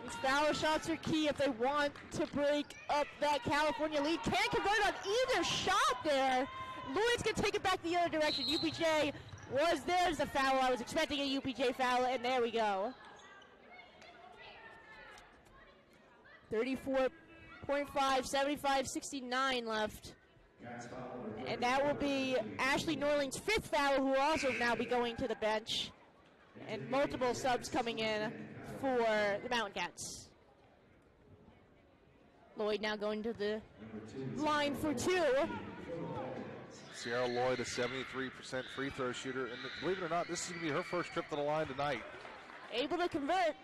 These foul shots are key if they want to break up that California lead. Can't convert on either shot there. Lloyd's going to take it back the other direction. UPJ there's the foul. I was expecting a UPJ foul, and there we go. 34.5, 75-69 left. And that will be Ashley Norling's 5th foul, who will also now be going to the bench. And multiple subs coming in for the Mountain Cats. Lloyd now going to the line for 2. Sierra Lloyd, a 73% free throw shooter. And believe it or not, this is going to be her first trip to the line tonight. Able to convert.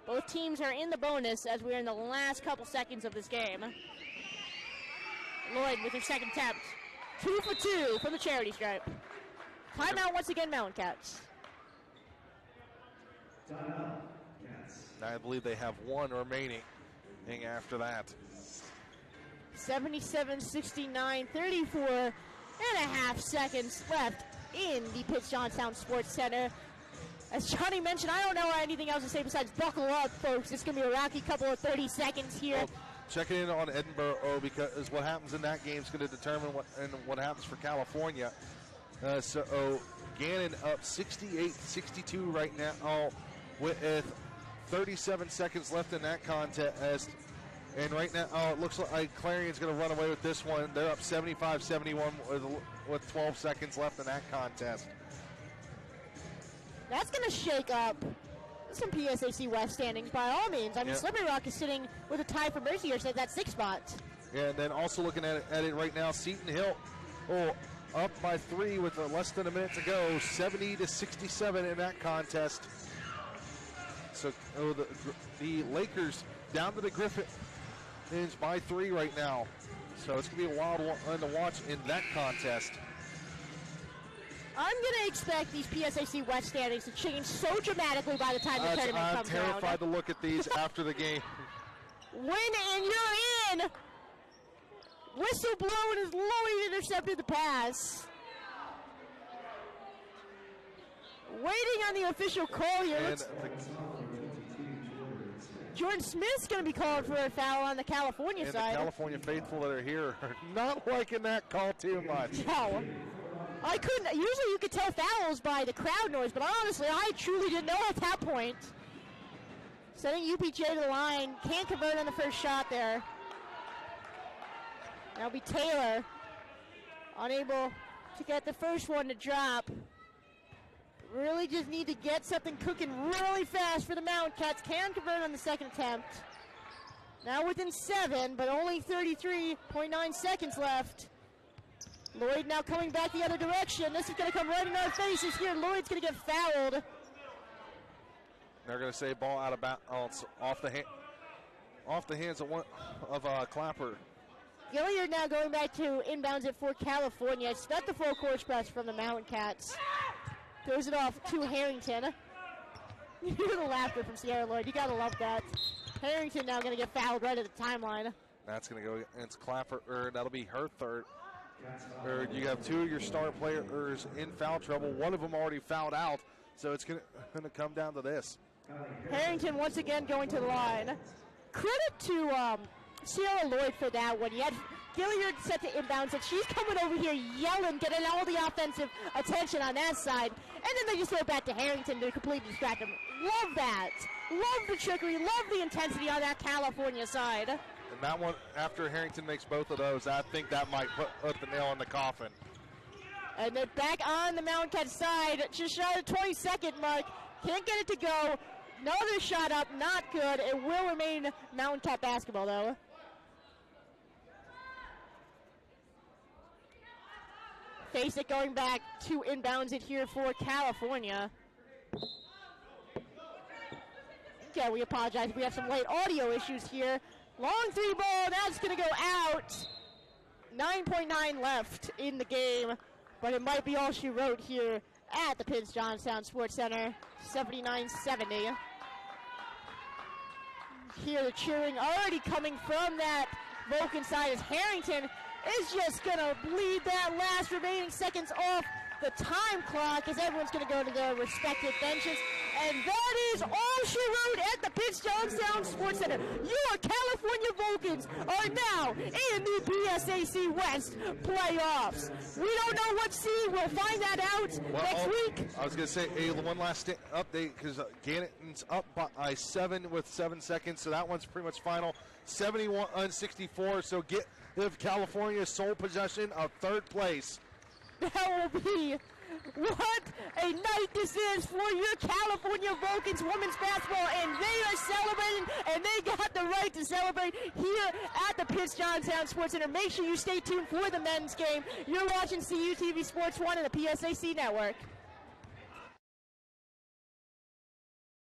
Both teams are in the bonus as we're in the last couple seconds of this game. Lloyd with her second attempt. 2 for 2 from the charity stripe. Timeout once again, Mountain Cats. I believe they have 1 remaining after that. 77-69, 34 and a half seconds left in the Pitt-Johnstown Sports Center. As Johnny mentioned, I don't know anything else to say besides buckle up, folks. It's going to be a rocky couple of 30 seconds here. Well, checking in on Edinburgh, because what happens in that game is going to determine what happens for California. So Gannon up 68-62 right now with 37 seconds left in that contest. And right now, it looks like Clarion's going to run away with this one. They're up 75-71 with 12 seconds left in that contest. That's going to shake up some PSAC West standings by all means. I mean, Slippery Rock is sitting with a tie for Mercier, so that's 6 spots. Yeah, and then also looking at it right now, Seton Hill up by 3 with less than a minute to go, 70-67 in that contest. So the Lakers down to the Griffins by 3 right now. So it's going to be a wild one to watch in that contest. I'm going to expect these PSAC West standings to change so dramatically by the time the tournament comes around. I'm terrified to look at these after the game. Win and you're in. Whistle blown as Lloyd intercepted the pass. Waiting on the official call here. Jordan Smith's going to be called for a foul on the California side. The California faithful that are here are not liking that call too much. No. I couldn't. Usually you could tell fouls by the crowd noise, but honestly, I truly didn't know at that point. Sending UPJ to the line. Can't convert on the first shot there. That'll be Taylor. Unable to get the first one to drop. Really just need to get something cooking really fast for the Mountain Cats. Can convert on the second attempt. Now within 7, but only 33.9 seconds left. Lloyd now coming back the other direction. This is going to come right in our faces here. Lloyd's going to get fouled. They're going to say ball out of bounds, off the hands of Clapper. Gilliard now going back to inbounds it for California. It's not the full course press from the Mountain Cats. Throws it off to Harrington. You hear the laughter from Sierra Lloyd. You got to love that. Harrington now going to get fouled right at the timeline. That's going to go against Clapper. That'll be her third. You have 2 of your star players in foul trouble. One of them already fouled out, so it's going to come down to this. Harrington once again going to the line. Credit to Sierra Lloyd for that one. You had Gilliard set to inbounds, and she's coming over here yelling, getting all the offensive attention on that side. And then they just throw it back to Harrington to completely distract him. Love that. Love the trickery. Love the intensity on that California side. And that one, after Harrington makes both of those, I think that might put the nail in the coffin. And they're back on the Mountain Cat side, just shy of the 20-second mark. Can't get it to go. Another shot up, not good. It will remain Mountain Cat basketball, though. Face it going back to inbounds it here for California. Okay, we apologize. We have some late audio issues here. Long 3 ball, now it's going to go out. 9.9 left in the game, but it might be all she wrote here at the Pitt-Johnstown Sports Center. 79-70. Here the cheering already coming from that Vulcan side as Harrington is just going to bleed that last remaining seconds off the time clock as everyone's going to go to their respective benches. And that is all she wrote at the Pitt-Johnstown Sports Center. Your California Vulcans are now in the PSAC West playoffs. We don't know what seed. We'll find that out next week. I was going to say one last update because Ganneton's up by 7 with 7 seconds, so that one's pretty much final. 71-64, so give California sole possession of third place. That will be what a night this is for your California Vulcans women's basketball, and they are celebrating, and they got the right to celebrate here at the Pitt-Johnstown Sports Center. Make sure you stay tuned for the men's game. You're watching CUTV Sports 1 and the PSAC Network.